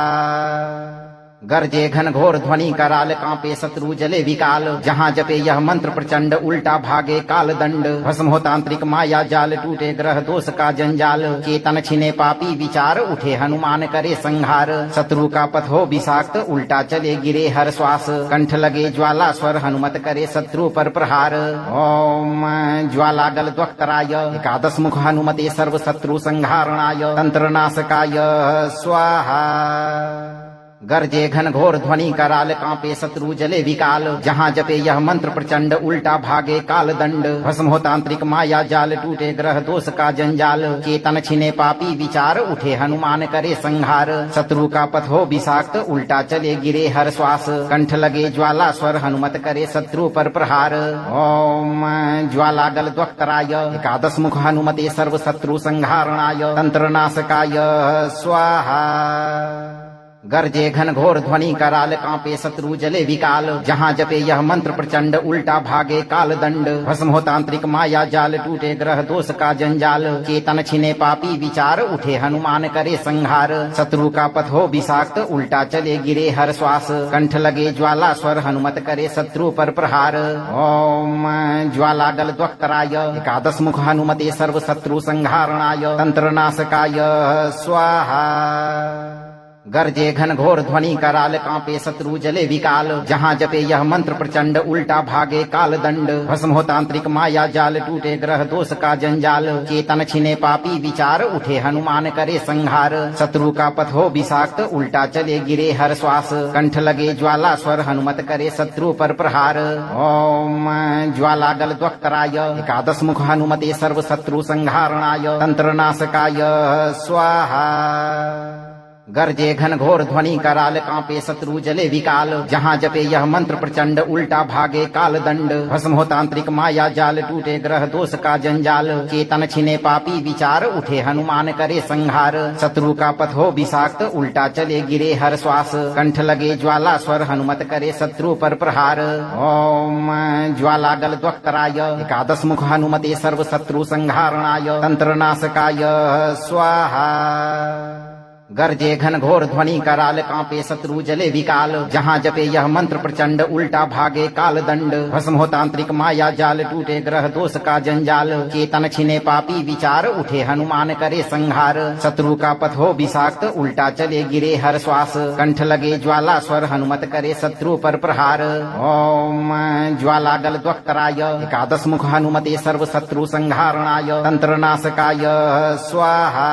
Speaker 2: गर्जे घन घोर ध्वनि कराल कांपे शत्रु जले विकाल जहाँ जपे यह मंत्र प्रचंड उल्टा भागे काल दंड भस्म हो तांत्रिक माया जाल टूटे ग्रह दोष का जंजाल चेतन छिने पापी विचार उठे हनुमान करे संहार शत्रु का पथ हो विषाक्त उल्टा चले गिरे हर श्वास कंठ लगे ज्वाला स्वर हनुमत करे शत्रु पर प्रहार ओम ज्वाला गल द्वक्तराय एकादश मुख हनुमते सर्व शत्रु संहारणाय तंत्र नाशकाय स्वाहा गर्जे घन घोर ध्वनि कराल कांपे शत्रु जले विकाल जहाँ जपे यह मंत्र प्रचंड उल्टा भागे काल दंड भस्म हो तांत्रिक माया जाल टूटे ग्रह दोष का जंजाल चेतन छिने पापी विचार उठे हनुमान करे संहार शत्रु का पथ हो विषाक्त उल्टा चले गिरे हर श्वास कंठ लगे ज्वाला स्वर हनुमत करे शत्रु पर प्रहार ओम ज्वाला गल द्वक्तराय एकादश मुख हनुमते सर्व शत्रु संहारणाय तंत्र नाशकाय स्वाहा गर्जे घन घोर ध्वनि कराल कांपे शत्रु जले विकाल जहाँ जपे यह मंत्र प्रचंड उल्टा भागे काल दंड भस्म हो तांत्रिक माया जाल टूटे ग्रह दोष का जंजाल चेतन छिने पापी विचार उठे हनुमान करे संहार शत्रु का पथ हो विषाक्त उल्टा चले गिरे हर श्वास कंठ लगे ज्वाला स्वर हनुमत करे शत्रु पर प्रहार ओम ज्वाला गल द्वक्तराय एकादश मुख हनुमते सर्व शत्रु संहारणाय तंत्र नाशकाय स्वाहा गर्जे घन घोर ध्वनि कराल कांपे शत्रु जले विकाल जहाँ जपे यह मंत्र प्रचंड उल्टा भागे काल दंड भस्म हो तांत्रिक माया जाल टूटे ग्रह दोष का जंजाल चेतन छिने पापी विचार उठे हनुमान करे संहार शत्रु का पथ हो विषाक्त उल्टा चले गिरे हर श्वास कंठ लगे ज्वाला स्वर हनुमत करे शत्रु पर प्रहार ओम ज्वाला गल द्वक्तराय एकादश मुख हनुमते सर्व शत्रु संहारणाय तंत्र नाशकाय स्वाहा गर्जे घन घोर ध्वनि कराल कांपे शत्रु जले विकाल जहाँ जपे यह मंत्र प्रचंड उल्टा भागे काल दंड भस्म हो तांत्रिक माया जाल टूटे ग्रह दोष का जंजाल चेतन छिने पापी विचार उठे हनुमान करे संहार शत्रु का पथ हो विषाक्त उल्टा चले गिरे हर श्वास कंठ लगे ज्वाला स्वर हनुमत करे शत्रु पर प्रहार ओम ज्वाला गल द्वक्तराय एकादश मुख हनुमते सर्व शत्रु संहारणाय तंत्र नाशकाय स्वाहा गर्जे घन घोर ध्वनि कराल कांपे शत्रु जले विकाल जहाँ जपे यह मंत्र प्रचंड उल्टा भागे काल दंड भस्म हो तांत्रिक माया जाल टूटे ग्रह दोष का जंजाल चेतन छिने पापी विचार उठे हनुमान करे संहार शत्रु का पथ हो विषाक्त उल्टा चले गिरे हर श्वास कंठ लगे ज्वाला स्वर हनुमत करे शत्रु पर प्रहार ओम ज्वाला गल द्वक्तराय एकादश मुख हनुमते सर्व शत्रु संहारणाय तंत्र नाशकाय स्वाहा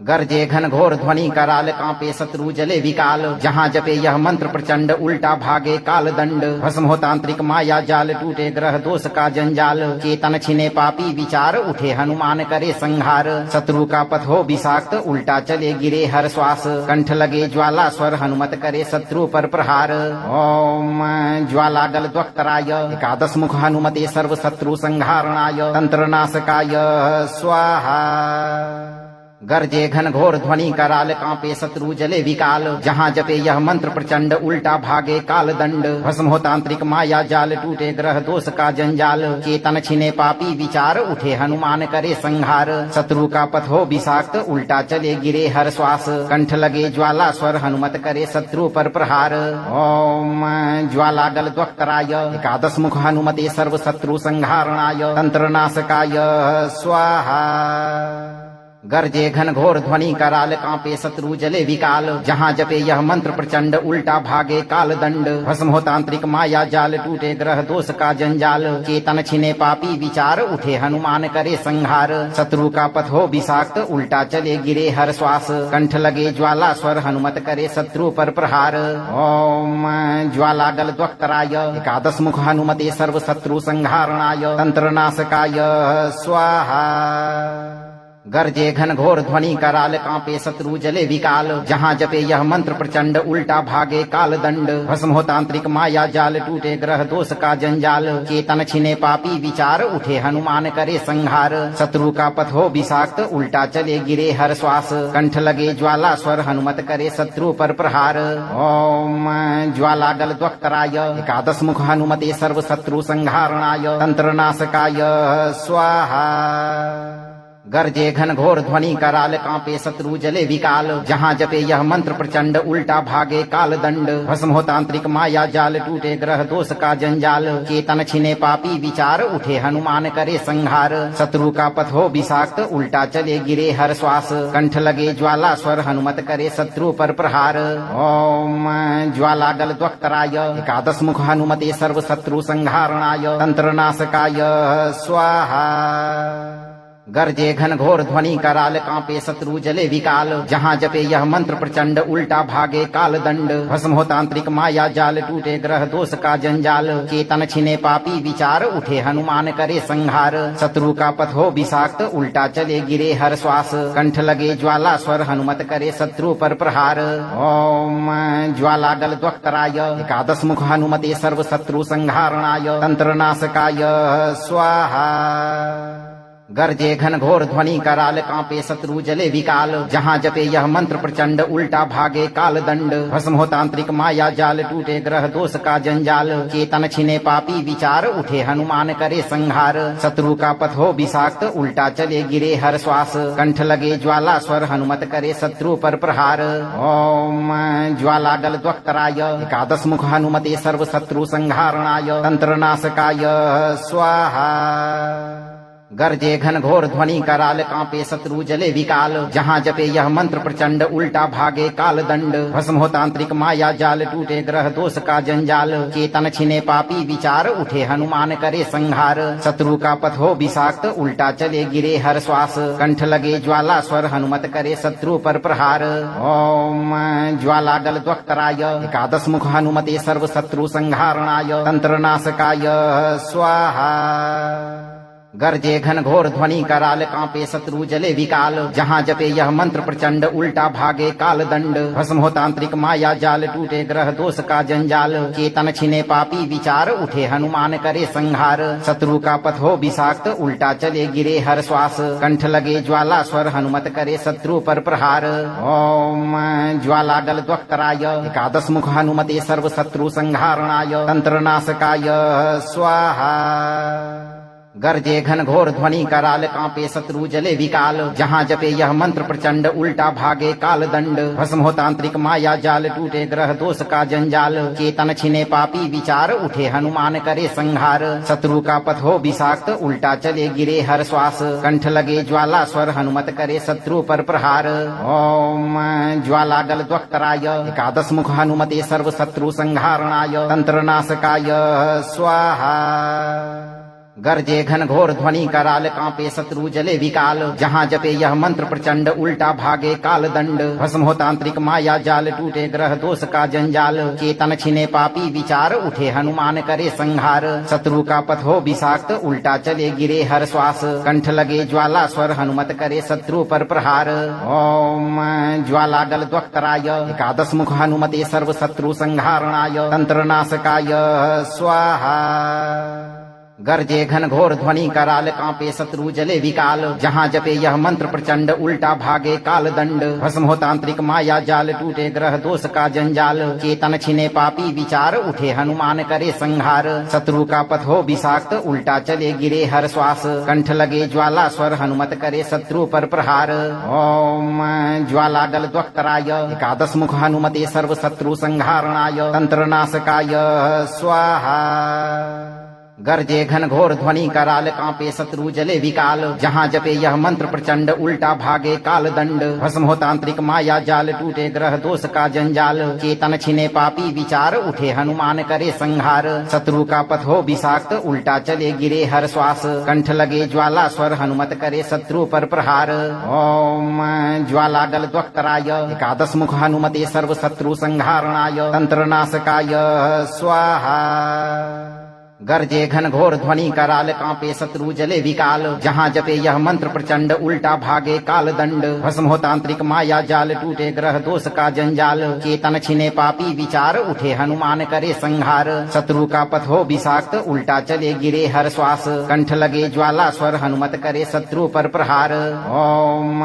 Speaker 2: गर्जे घन घोर ध्वनि कराल कांपे शत्रु जले विकाल जहाँ जपे यह मंत्र प्रचंड उल्टा भागे काल दंड भस्म हो तांत्रिक माया जाल टूटे ग्रह दोष का जंजाल चेतन छिने पापी विचार उठे हनुमान करे संहार शत्रु का पथ हो विषाक्त उल्टा चले गिरे हर श्वास कंठ लगे ज्वाला स्वर हनुमत करे शत्रु पर प्रहार ओम ज्वाला गल द्वक्तराय एकादश मुख हनुमते सर्व शत्रु संहारणाय तंत्र नाशकाय स्वाहा गर्जे घन घोर ध्वनि कराल कांपे शत्रु जले विकाल जहाँ जपे यह मंत्र प्रचंड उल्टा भागे काल दंड भस्म हो तांत्रिक माया जाल टूटे ग्रह दोष का जंजाल चेतन छिने पापी विचार उठे हनुमान करे संहार शत्रु का पथ हो विषाक्त उल्टा चले गिरे हर श्वास कंठ लगे ज्वाला स्वर हनुमत करे शत्रु पर प्रहार ओम ज्वाला गल द्वक्तराय एकादश मुख हनुमते सर्व शत्रु संहारणाय तंत्र नाशकाय स्वाहा गर्जे घन घोर ध्वनि कराल कांपे शत्रु जले विकाल जहाँ जपे यह मंत्र प्रचंड उल्टा भागे काल दंड भस्म हो तांत्रिक माया जाल टूटे ग्रह दोष का जंजाल चेतन छिने पापी विचार उठे हनुमान करे संहार शत्रु का पथ हो विषाक्त उल्टा चले गिरे हर श्वास कंठ लगे ज्वाला स्वर हनुमत करे शत्रु पर प्रहार ओम ज्वाला गल द्वक्तराय एकादश मुख हनुमते सर्व शत्रु संहारणाय तंत्र नाशकाय स्वाहा गर्जे घन घोर ध्वनि कराल कांपे शत्रु जले विकाल जहाँ जपे यह मंत्र प्रचंड उल्टा भागे काल दंड भस्म हो तांत्रिक माया जाल टूटे ग्रह दोष का जंजाल चेतन छिने पापी विचार उठे हनुमान करे संहार शत्रु का पथ हो विषाक्त उल्टा चले गिरे हर श्वास कंठ लगे ज्वाला स्वर हनुमत करे शत्रु पर प्रहार ओम ज्वाला गल द्वक्तराय एकादश मुख हनुमते सर्व शत्रु संहारणाय तंत्र नाशकाय स्वाहा गरजे घन घोर ध्वनि कराल कांपे शत्रु जले विकाल जहाँ जपे यह मंत्र प्रचंड उल्टा भागे काल दंड भस्म हो तांत्रिक माया जाल टूटे ग्रह दोष का जंजाल चेतन छिने पापी विचार उठे हनुमान करे संहार शत्रु का पथ हो विषाक्त उल्टा चले गिरे हर श्वास कंठ लगे ज्वाला स्वर हनुमत करे शत्रु पर प्रहार ओम ज्वाला गल द्वक्तराय एकादश मुख हनुमते सर्व शत्रु संहारणाय तंत्र नाशकाय स्वाहा गरजे घन घोर ध्वनि कराल कांपे शत्रु जले विकाल जहाँ जपे यह मंत्र प्रचंड उल्टा भागे काल दंड भस्म हो तांत्रिक माया जाल टूटे ग्रह दोष का जंजाल चेतन छिने पापी विचार उठे हनुमान करे संहार शत्रु का पथ हो विषाक्त उल्टा चले गिरे हर श्वास कंठ लगे ज्वाला स्वर हनुमत करे शत्रु पर प्रहार ओम ज्वाला गल द्वक्तराय एकादश मुख हनुमते सर्व शत्रु संहारणाय तंत्र नाशकाय स्वाहा गरजे घन घोर ध्वनि कराल कांपे शत्रु जले विकाल जहाँ जपे यह मंत्र प्रचंड उल्टा भागे काल दंड भस्म हो तांत्रिक माया जाल टूटे ग्रह दोष का जंजाल चेतन छिने पापी विचार उठे हनुमान करे संहार शत्रु का पथ हो विषाक्त उल्टा चले गिरे हर श्वास कंठ लगे ज्वाला स्वर हनुमत करे शत्रु पर प्रहार ओम ज्वाला गल द्वक्तराय एकादश मुख हनुमते सर्व शत्रु संहारणाय तंत्र नाशकाय स्वाहा गरजे घन घोर ध्वनि कराल कांपे शत्रु जले विकाल जहाँ जपे यह मंत्र प्रचंड उल्टा भागे काल दंड भस्म हो तांत्रिक माया जाल टूटे ग्रह दोष का जंजाल चेतन छिने पापी विचार उठे हनुमान करे संहार शत्रु का पथ हो विषाक्त उल्टा चले गिरे हर श्वास कंठ लगे ज्वाला स्वर हनुमत करे शत्रु पर प्रहार ओम ज्वाला गल द्वक्तराय एकादश मुख हनुमते सर्व शत्रु संहारणाय तंत्र नाशकाय स्वाहा गरजे घन घोर ध्वनि कराल कांपे शत्रु जले विकाल जहाँ जपे यह मंत्र प्रचंड उल्टा भागे काल दंड भस्म हो तांत्रिक माया जाल टूटे ग्रह दोष का जंजाल चेतन छिने पापी विचार उठे हनुमान करे संहार शत्रु का पथ हो विषाक्त उल्टा चले गिरे हर श्वास कंठ लगे ज्वाला स्वर हनुमत करे शत्रु पर प्रहार ओम ज्वाला गल द्वक्तराय एकादश मुख हनुमते सर्व शत्रु संहारणाय तंत्र नाशकाय स्वाहा गरजे घन घोर ध्वनि कराल कांपे शत्रु जले विकाल जहाँ जपे यह मंत्र प्रचंड उल्टा भागे काल दंड भस्म हो तांत्रिक माया जाल टूटे ग्रह दोष का जंजाल चेतन छिने पापी विचार उठे हनुमान करे संहार शत्रु का पथ हो विषाक्त उल्टा चले गिरे हर श्वास कंठ लगे ज्वाला स्वर हनुमत करे शत्रु पर प्रहार ओम ज्वाला गल द्वक्तराय एकादश मुख हनुमते सर्व शत्रु संहारणाय तंत्र नाशकाय स्वाहा गरजे घन घोर ध्वनि कराल कांपे शत्रु जले विकाल जहाँ जपे यह मंत्र प्रचंड उल्टा भागे काल दंड भस्म हो तांत्रिक माया जाल टूटे ग्रह दोष का जंजाल चेतन छिने पापी विचार उठे हनुमान करे संहार शत्रु का पथ हो विषाक्त उल्टा चले गिरे हर श्वास कंठ लगे ज्वाला स्वर हनुमत करे शत्रु पर प्रहार ओम ज्वाला गल द्वक्तराय एकादश मुख हनुमते सर्व शत्रु संहारणाय तंत्र नाशकाय स्वाहा गरजे घन घोर ध्वनि कराल कांपे शत्रु जले विकाल जहाँ जपे यह मंत्र प्रचंड उल्टा भागे काल दंड भस्म हो तांत्रिक माया जाल टूटे ग्रह दोष का जंजाल चेतन छिने पापी विचार उठे हनुमान करे संहार शत्रु का पथ हो विषाक्त उल्टा चले गिरे हर श्वास कंठ लगे ज्वाला स्वर हनुमत करे शत्रु पर प्रहार ओम ज्वाला गल द्वक्तराय एकादश मुख हनुमते सर्व शत्रु संहारणाय तंत्र नाशकाय स्वाहा गरजे घन घोर ध्वनि कराल कांपे शत्रु जले विकाल जहाँ जपे यह मंत्र प्रचंड उल्टा भागे काल दंड भस्म हो तांत्रिक माया जाल टूटे ग्रह दोष का जंजाल चेतन छिने पापी विचार उठे हनुमान करे संहार शत्रु का पथ हो विषाक्त उल्टा चले गिरे हर श्वास कंठ लगे ज्वाला स्वर हनुमत करे शत्रु पर प्रहार ओम ज्वाला गल द्वक्तराय एकादश मुख हनुमते सर्व शत्रु संहारणाय तंत्र नाशकाय स्वाहा गरजे घन घोर ध्वनि कराल कांपे शत्रु जले विकाल जहाँ जपे यह मंत्र प्रचंड उल्टा भागे काल दंड भस्म हो तांत्रिक माया जाल टूटे ग्रह दोष का जंजाल चेतन छिने पापी विचार उठे हनुमान करे संहार शत्रु का पथ हो विषाक्त उल्टा चले गिरे हर श्वास कंठ लगे ज्वाला स्वर हनुमत करे शत्रु पर प्रहार ओम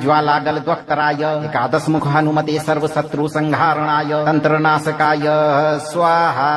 Speaker 2: ज्वाला गल द्वक्तराय एकादश मुख हनुमते सर्व शत्रु संहारणाय तंत्र नाशकाय स्वाहा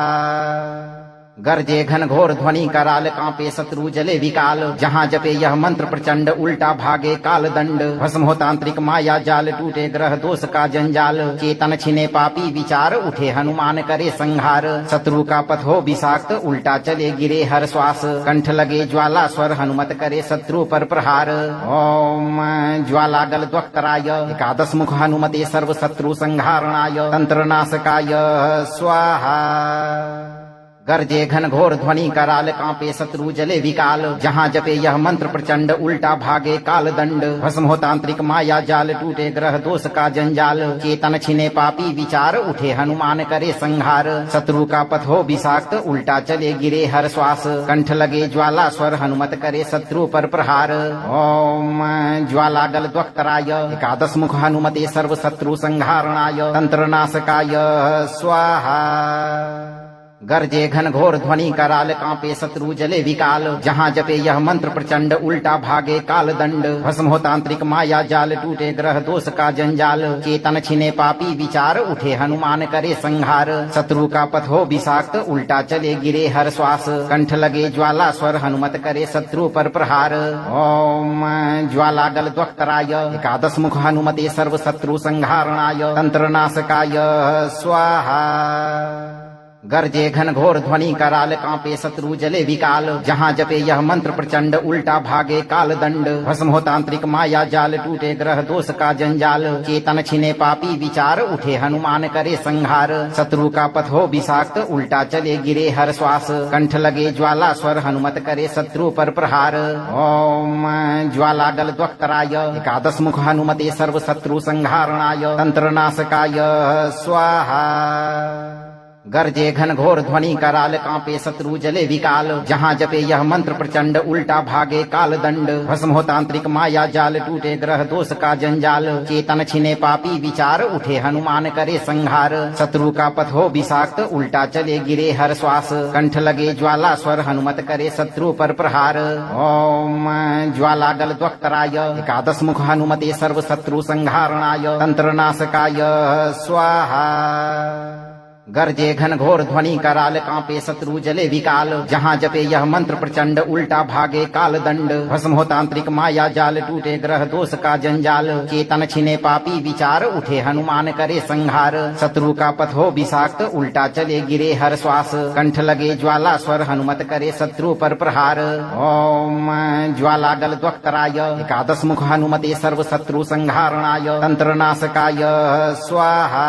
Speaker 2: गरजे घन घोर ध्वनि कराल कांपे शत्रु जले विकाल जहाँ जपे यह मंत्र प्रचंड उल्टा भागे काल दंड भस्म हो तांत्रिक माया जाल टूटे ग्रह दोष का जंजाल चेतन छिने पापी विचार उठे हनुमान करे संहार शत्रु का पथ हो विषाक्त उल्टा चले गिरे हर श्वास कंठ लगे ज्वाला स्वर हनुमत करे शत्रु पर प्रहार ओम ज्वाला गल द्वक्तराय एकादश मुख हनुमते सर्व शत्रु संहारणाय तंत्र नाशकाय स्वाहा गरजे घन घोर ध्वनि कराल कांपे शत्रु जले विकाल जहाँ जपे यह मंत्र प्रचंड उल्टा भागे काल दंड भस्म हो तांत्रिक माया जाल टूटे ग्रह दोष का जंजाल चेतन छिने पापी विचार उठे हनुमान करे संहार शत्रु का पथ हो विषाक्त उल्टा चले गिरे हर श्वास कंठ लगे ज्वाला स्वर हनुमत करे शत्रु पर प्रहार ओम ज्वाला गल द्वक्तराय एकादश मुख हनुमते सर्व शत्रु संहारणाय तंत्र नाशकाय स्वाहा गरजे घन घोर ध्वनि कराल कांपे शत्रु जले विकाल जहाँ जपे यह मंत्र प्रचंड उल्टा भागे काल दंड भस्म हो तांत्रिक माया जाल टूटे ग्रह दोष का जंजाल चेतन छिने पापी विचार उठे हनुमान करे संहार शत्रु का पथ हो विषाक्त उल्टा चले गिरे हर श्वास कंठ लगे ज्वाला स्वर हनुमत करे शत्रु पर प्रहार ओम ज्वाला गल द्वक्तराय एकादश मुख हनुमते सर्व शत्रु संहारणाय तंत्र नाशकाय स्वाहा गरजे घन घोर ध्वनि कराल कांपे शत्रु जले विकाल जहाँ जपे यह मंत्र प्रचंड उल्टा भागे काल दंड भस्म हो तांत्रिक माया जाल टूटे ग्रह दोष का जंजाल चेतन छिने पापी विचार उठे हनुमान करे संहार शत्रु का पथ हो विषाक्त उल्टा चले गिरे हर श्वास कंठ लगे ज्वाला स्वर हनुमत करे शत्रु पर प्रहार ओम ज्वाला गल द्वक्तराय एकादश मुख हनुमते सर्व शत्रु संहारणाय तंत्र नाशकाय स्वाहा गरजे घन घोर ध्वनि कराल कांपे शत्रु जले विकाल जहाँ जपे यह मंत्र प्रचंड उल्टा भागे काल दंड भस्म हो तांत्रिक माया जाल टूटे ग्रह दोष का जंजाल चेतन छिने पापी विचार उठे हनुमान करे संहार शत्रु का पथ हो विषाक्त उल्टा चले गिरे हर श्वास कंठ लगे ज्वाला स्वर हनुमत करे शत्रु पर प्रहार ओम ज्वाला गल द्वक्तराय एकादश मुख हनुमते सर्व शत्रु संहारणाय तंत्र नाशकाय स्वाहा गरजे घन घोर ध्वनि कराल कांपे शत्रु जले विकाल जहाँ जपे यह मंत्र प्रचंड उल्टा भागे काल दंड भस्म हो तांत्रिक माया जाल टूटे ग्रह दोष का जंजाल चेतन छिने पापी विचार उठे हनुमान करे संहार शत्रु का पथ हो विषाक्त उल्टा चले गिरे हर श्वास कंठ लगे ज्वाला स्वर हनुमत करे शत्रु पर प्रहार ओम ज्वाला गल द्वक्तराय एकादश मुख हनुमते सर्व शत्रु संहारणाय तंत्र नाशकाय स्वाहा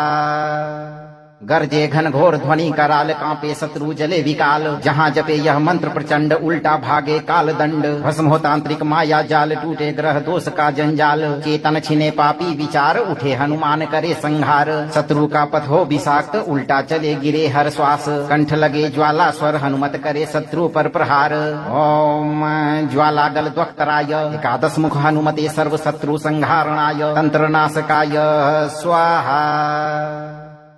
Speaker 2: गरजे घन घोर ध्वनि कराल कांपे शत्रु जले विकाल जहाँ जपे यह मंत्र प्रचंड उल्टा भागे काल दंड भस्म हो तांत्रिक माया जाल टूटे ग्रह दोष का जंजाल चेतन छिने पापी विचार उठे हनुमान करे संहार शत्रु का पथ हो विषाक्त उल्टा चले गिरे हर श्वास कंठ लगे ज्वाला स्वर हनुमत करे शत्रु पर प्रहार ओम ज्वाला गल द्वक्तराय एकादश मुख हनुमते सर्व शत्रु संहारणाय तंत्र नाशकाय स्वाहा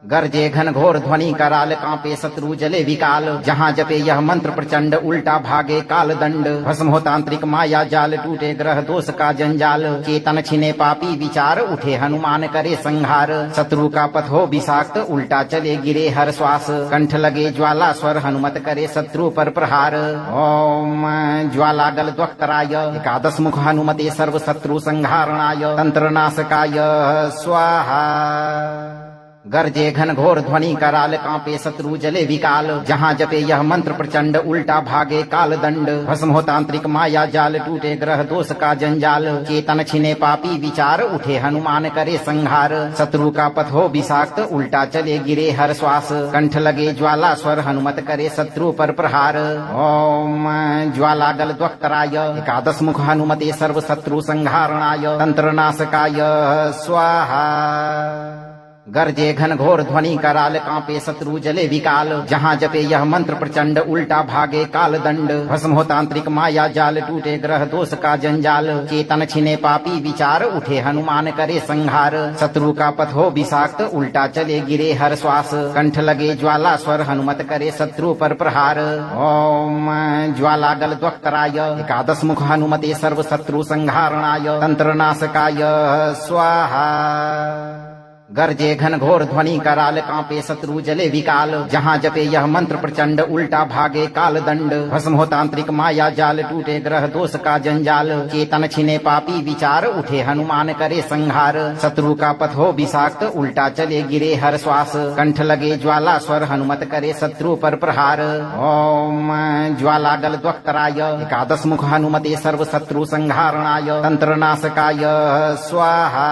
Speaker 2: गरजे घन घोर ध्वनि कराल कांपे शत्रु जले विकाल जहाँ जपे यह मंत्र प्रचंड उल्टा भागे काल दंड भस्म हो तांत्रिक माया जाल टूटे ग्रह दोष का जंजाल चेतन छिने पापी विचार उठे हनुमान करे संहार शत्रु का पथ हो विषाक्त उल्टा चले गिरे हर श्वास कंठ लगे ज्वाला स्वर हनुमत करे शत्रु पर प्रहार ओम ज्वाला गल द्वक्तराय एकादश मुख हनुमते सर्व शत्रु संहारणाय तंत्र नाशकाय स्वाहा गरजे घन घोर ध्वनि कराल कांपे शत्रु जले विकाल जहाँ जपे यह मंत्र प्रचंड उल्टा भागे काल दंड भस्म हो तांत्रिक माया जाल टूटे ग्रह दोष का जंजाल चेतन छिने पापी विचार उठे हनुमान करे संहार शत्रु का पथ हो विषाक्त उल्टा चले गिरे हर श्वास कंठ लगे ज्वाला स्वर हनुमत करे शत्रु पर प्रहार ओम ज्वाला गल द्वक्तराय एकादश मुख हनुमते सर्व शत्रु संहारणाय तंत्र नाशकाय स्वाहा गरजे घन घोर ध्वनि कराल कांपे शत्रु जले विकाल जहाँ जपे यह मंत्र प्रचंड उल्टा भागे काल दंड भस्म हो तांत्रिक माया जाल टूटे ग्रह दोष का जंजाल चेतन छिने पापी विचार उठे हनुमान करे संहार शत्रु का पथ हो विषाक्त उल्टा चले गिरे हर श्वास कंठ लगे ज्वाला स्वर हनुमत करे शत्रु पर प्रहार ओम ज्वाला गल द्वक्तराय एकादश मुख हनुमते सर्व शत्रु संहारणाय तंत्र नाशकाय स्वाहा गरजे घन घोर ध्वनि कराल कांपे शत्रु जले विकाल जहाँ जपे यह मंत्र प्रचंड उल्टा भागे काल दंड भस्म हो तांत्रिक माया जाल टूटे ग्रह दोष का जंजाल चेतन छिने पापी विचार उठे हनुमान करे संहार शत्रु का पथ हो विषाक्त उल्टा चले गिरे हर श्वास कंठ लगे ज्वाला स्वर हनुमत करे शत्रु पर प्रहार ओम ज्वाला गल द्वक्तराय एकादश मुख हनुमते सर्व शत्रु संहारणाय तंत्र नाशकाय स्वाहा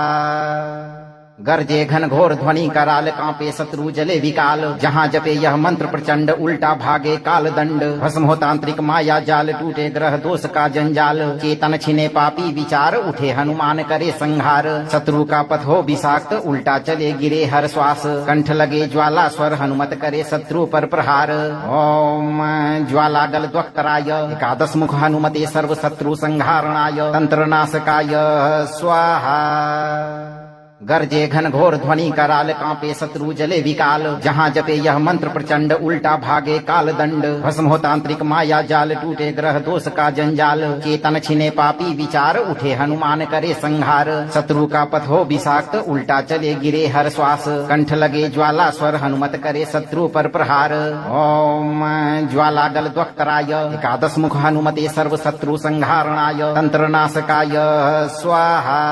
Speaker 2: गरजे घन घोर ध्वनि कराल कांपे शत्रु जले विकाल जहाँ जपे यह मंत्र प्रचंड उल्टा भागे काल दंड भस्म हो तांत्रिक माया जाल टूटे ग्रह दोष का जंजाल चेतन छिने पापी विचार उठे हनुमान करे संहार शत्रु का पथ हो विषाक्त उल्टा चले गिरे हर श्वास कंठ लगे ज्वाला स्वर हनुमत करे शत्रु पर प्रहार ओम ज्वाला गल द्वक्तराय एकादश मुख हनुमते सर्व शत्रु संहारणाय तंत्र नाशकाय स्वाहा गरजे घन घोर ध्वनि कराल कांपे शत्रु जले विकाल जहाँ जपे यह मंत्र प्रचंड उल्टा भागे काल दंड भस्म हो तांत्रिक माया जाल टूटे ग्रह दोष का जंजाल चेतन छिने पापी विचार उठे हनुमान करे संहार शत्रु का पथ हो विषाक्त उल्टा चले गिरे हर श्वास कंठ लगे ज्वाला स्वर हनुमत करे शत्रु पर प्रहार ओम ज्वाला गल द्वक्तराय एकादश मुख हनुमते सर्व शत्रु संहारणाय तंत्र नाशकाय स्वाहा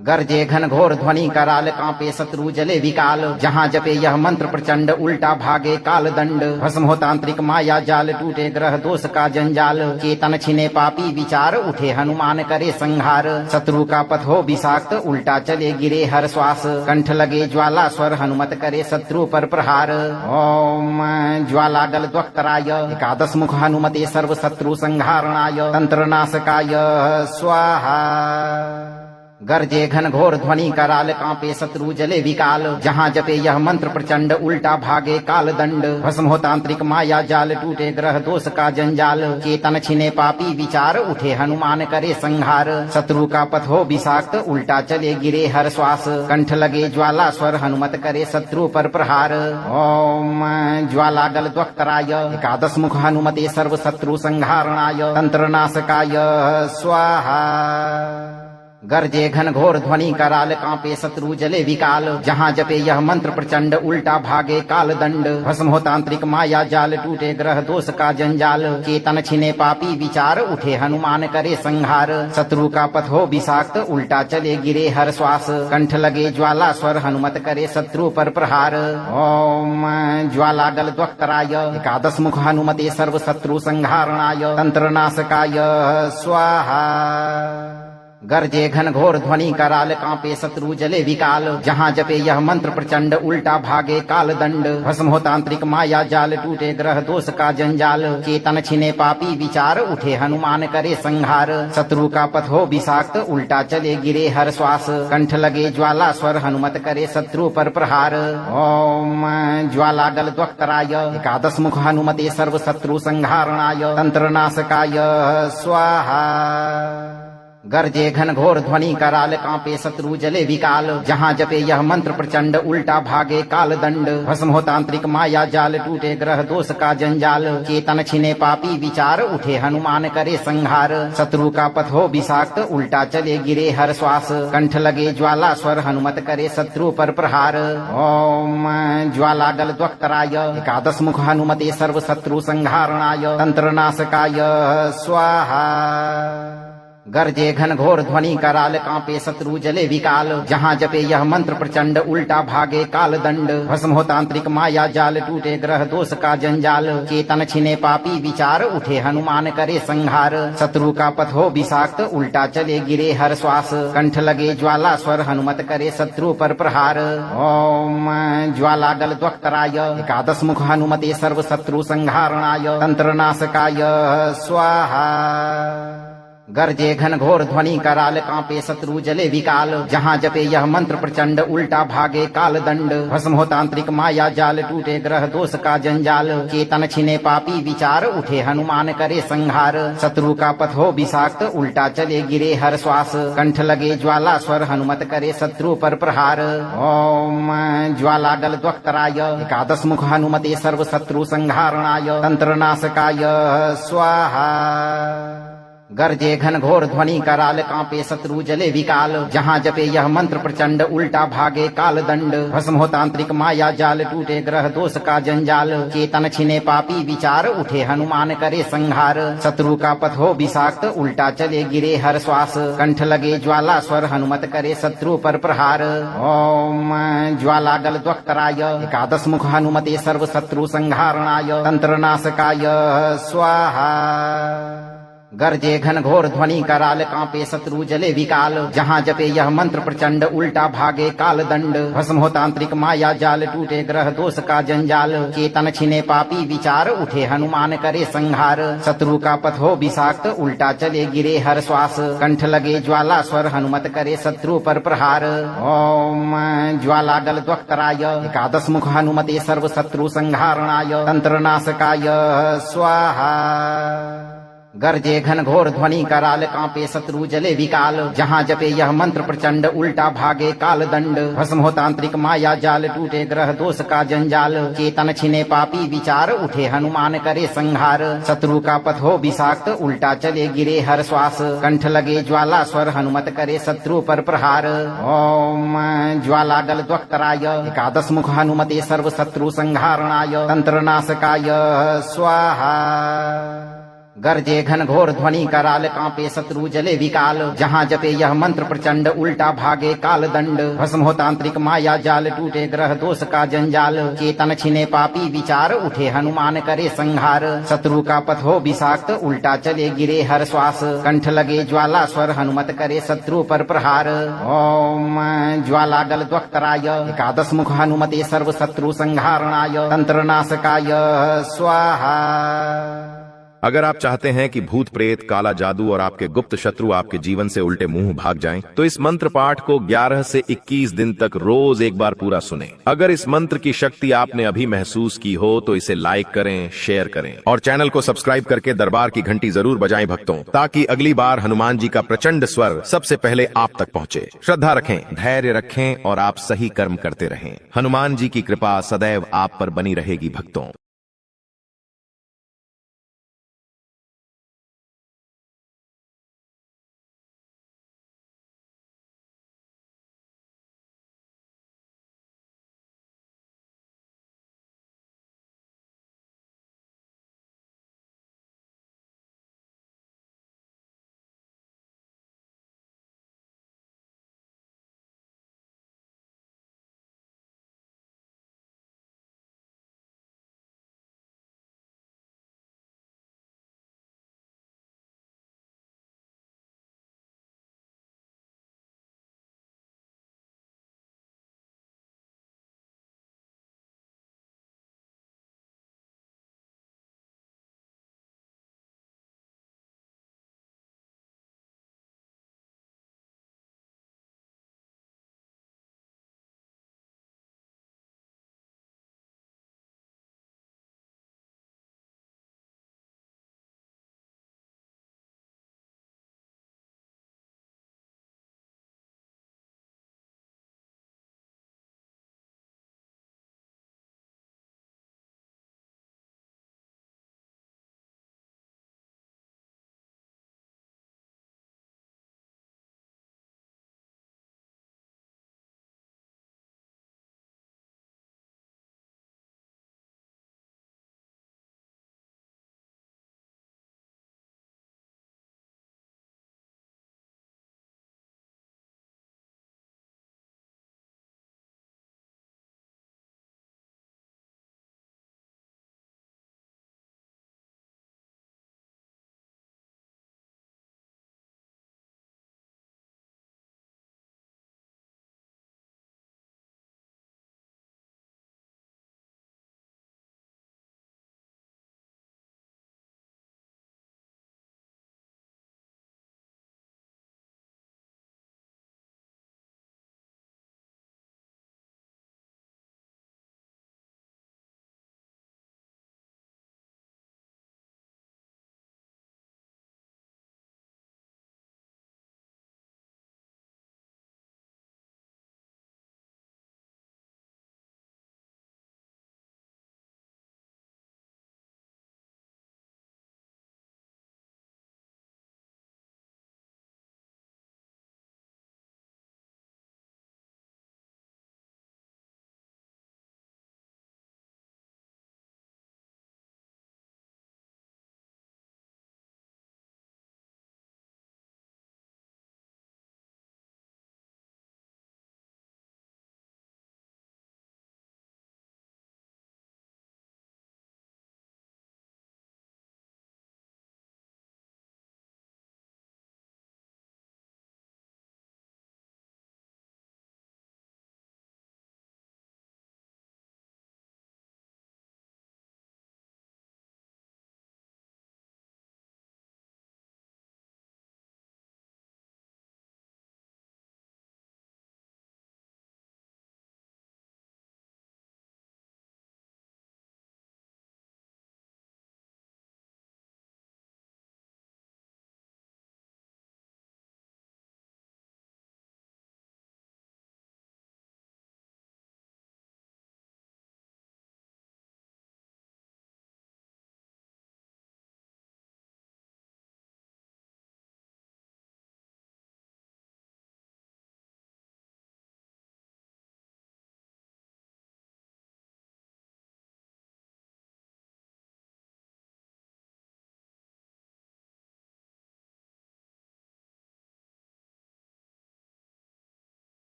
Speaker 2: गरजे घन घोर ध्वनि कराल कांपे शत्रु जले विकाल जहाँ जपे यह मंत्र प्रचंड उल्टा भागे काल दंड भस्म हो तांत्रिक माया जाल टूटे ग्रह दोष का जंजाल चेतन छिने पापी विचार उठे हनुमान करे संहार शत्रु का पथ हो विषाक्त उल्टा चले गिरे हर श्वास कंठ लगे ज्वाला स्वर हनुमत करे शत्रु पर प्रहार ओम ज्वाला गल द्वक्तराय एकादश मुख हनुमते सर्व शत्रु संहारणाय तंत्र नाशकाय स्वाहा गरजे घन घोर ध्वनि कराल कांपे शत्रु जले विकाल जहाँ जपे यह मंत्र प्रचंड उल्टा भागे काल दंड भस्म हो तांत्रिक माया जाल टूटे ग्रह दोष का जंजाल चेतन छिने पापी विचार उठे हनुमान करे संहार शत्रु का पथ हो विषाक्त उल्टा चले गिरे हर श्वास कंठ लगे ज्वाला स्वर हनुमत करे शत्रु पर प्रहार ओम ज्वाला गल द्वक्तराय एकादश मुख हनुमते सर्व शत्रु संहारणाय तंत्र नाशकाय स्वाहा गरजे घन घोर ध्वनि कराल कांपे शत्रु जले विकाल जहाँ जपे यह मंत्र प्रचंड उल्टा भागे काल दंड भस्म हो तांत्रिक माया जाल टूटे ग्रह दोष का जंजाल चेतन छिने पापी विचार उठे हनुमान करे संहार शत्रु का पथ हो विषाक्त उल्टा चले गिरे हर श्वास कंठ लगे ज्वाला स्वर हनुमत करे शत्रु पर प्रहार ओम ज्वाला गल द्वक्तराय एकादश मुख हनुमते सर्व शत्रु संहारणाय तंत्र नाशकाय स्वाहा गरजे घन घोर ध्वनि कराल कांपे शत्रु जले विकाल जहाँ जपे यह मंत्र प्रचंड उल्टा भागे काल दंड भस्म हो तांत्रिक माया जाल टूटे ग्रह दोष का जंजाल चेतन छिने पापी विचार उठे हनुमान करे संहार शत्रु का पथ हो विषाक्त उल्टा चले गिरे हर श्वास कंठ लगे ज्वाला स्वर हनुमत करे शत्रु पर प्रहार ओम ज्वाला गल द्वक्तराय एकादश मुख हनुमते सर्व शत्रु संहारणाय तंत्र नाशकाय स्वाहा गरजे घन घोर ध्वनि कराल कांपे शत्रु जले विकाल जहाँ जपे यह मंत्र प्रचंड उल्टा भागे काल दंड भस्म हो तांत्रिक माया जाल टूटे ग्रह दोष का जंजाल चेतन छिने पापी विचार उठे हनुमान करे संहार शत्रु का पथ हो विषाक्त उल्टा चले गिरे हर श्वास कंठ लगे ज्वाला स्वर हनुमत करे शत्रु पर प्रहार ओम ज्वाला गल द्वक्तराय एकादश मुख हनुमते सर्व शत्रु संहारणाय तंत्र नाशकाय स्वाहा गरजे घन घोर ध्वनि कराल कांपे शत्रु जले विकाल जहाँ जपे यह मंत्र प्रचंड उल्टा भागे काल दंड भस्म हो तांत्रिक माया जाल टूटे ग्रह दोष का जंजाल चेतन छिने पापी विचार उठे हनुमान करे संहार शत्रु का पथ हो विषाक्त उल्टा चले गिरे हर श्वास कंठ लगे ज्वाला स्वर हनुमत करे शत्रु पर प्रहार ओम ज्वाला गल द्वक्तराय एकादश मुख हनुमते सर्व शत्रु संहारणाय तंत्र नाशकाय स्वाहा गरजे घन घोर ध्वनि कराल कांपे शत्रु जले विकाल जहाँ जपे यह मंत्र प्रचंड उल्टा भागे काल दंड भस्म हो तांत्रिक माया जाल टूटे ग्रह दोष का जंजाल चेतन छिने पापी विचार उठे हनुमान करे संहार शत्रु का पथ हो विषाक्त उल्टा चले गिरे हर श्वास कंठ लगे ज्वाला स्वर हनुमत करे शत्रु पर प्रहार ओम ज्वाला गल द्वक्तराय एकादश मुख हनुमते सर्व शत्रु संहारणाय तंत्र नाशकाय स्वाहा गरजे घन घोर ध्वनि कराल कांपे शत्रु जले विकाल जहाँ जपे यह मंत्र प्रचंड उल्टा भागे काल दंड भस्म हो तांत्रिक माया जाल टूटे ग्रह दोष का जंजाल चेतन छिने पापी विचार उठे हनुमान करे संहार शत्रु का पथ हो विषाक्त उल्टा चले गिरे हर श्वास कंठ लगे ज्वाला स्वर हनुमत करे शत्रु पर प्रहार ओम ज्वाला गल द्वक्तराय एकादश मुख हनुमते सर्व शत्रु संहारणाय तंत्र नाशकाय स्वाहा गरजे घन घोर ध्वनि कराल कांपे शत्रु जले विकाल जहाँ जपे यह मंत्र प्रचंड उल्टा भागे काल दंड भस्म हो तांत्रिक माया जाल टूटे ग्रह दोष का जंजाल चेतन छिने पापी विचार उठे हनुमान करे संहार शत्रु का पथ हो विषाक्त उल्टा चले गिरे हर श्वास कंठ लगे ज्वाला स्वर हनुमत करे शत्रु पर प्रहार ओम ज्वाला गल द्वक्तराय एकादश मुख हनुमते सर्व शत्रु संहारणाय तंत्र नाशकाय स्वाहा गरजे घन घोर ध्वनि कराल कांपे शत्रु जले विकाल जहाँ जपे यह मंत्र प्रचंड उल्टा भागे काल दंड भस्म हो तांत्रिक माया जाल टूटे ग्रह दोष का जंजाल चेतन छिने पापी विचार उठे हनुमान करे संहार शत्रु का पथ हो विषाक्त उल्टा चले गिरे हर श्वास कंठ लगे ज्वाला स्वर हनुमत करे शत्रु पर प्रहार ओम ज्वाला गल द्वक्तराय एकादश मुख हनुमते सर्व शत्रु संहारणाय तंत्र नाशकाय स्वाहा गरजे घन घोर ध्वनि कराल कांपे शत्रु जले विकाल जहाँ जपे यह मंत्र प्रचंड उल्टा भागे काल दंड भस्म हो तांत्रिक माया जाल टूटे ग्रह दोष का जंजाल चेतन छिने पापी विचार उठे हनुमान करे संहार शत्रु का पथ हो विषाक्त उल्टा चले गिरे हर श्वास कंठ लगे ज्वाला स्वर हनुमत करे शत्रु पर प्रहार ओम ज्वाला गल द्वक्तराय एकादश मुख हनुमते सर्व शत्रु संहारणाय तंत्र नाशकाय स्वाहा।
Speaker 1: अगर आप चाहते हैं कि भूत प्रेत काला जादू और आपके गुप्त शत्रु आपके जीवन से उल्टे मुंह भाग जाएं, तो इस मंत्र पाठ को 11 से 21 दिन तक रोज एक बार पूरा सुनें। अगर इस मंत्र की शक्ति आपने अभी महसूस की हो तो इसे लाइक करें, शेयर करें और चैनल को सब्सक्राइब करके दरबार की घंटी जरूर बजाएं भक्तों, ताकि अगली बार हनुमान जी का प्रचंड स्वर सबसे पहले आप तक पहुंचे। श्रद्धा रखें, धैर्य रखें और आप सही कर्म करते रहें। हनुमान जी की कृपा सदैव आप पर बनी रहेगी भक्तों।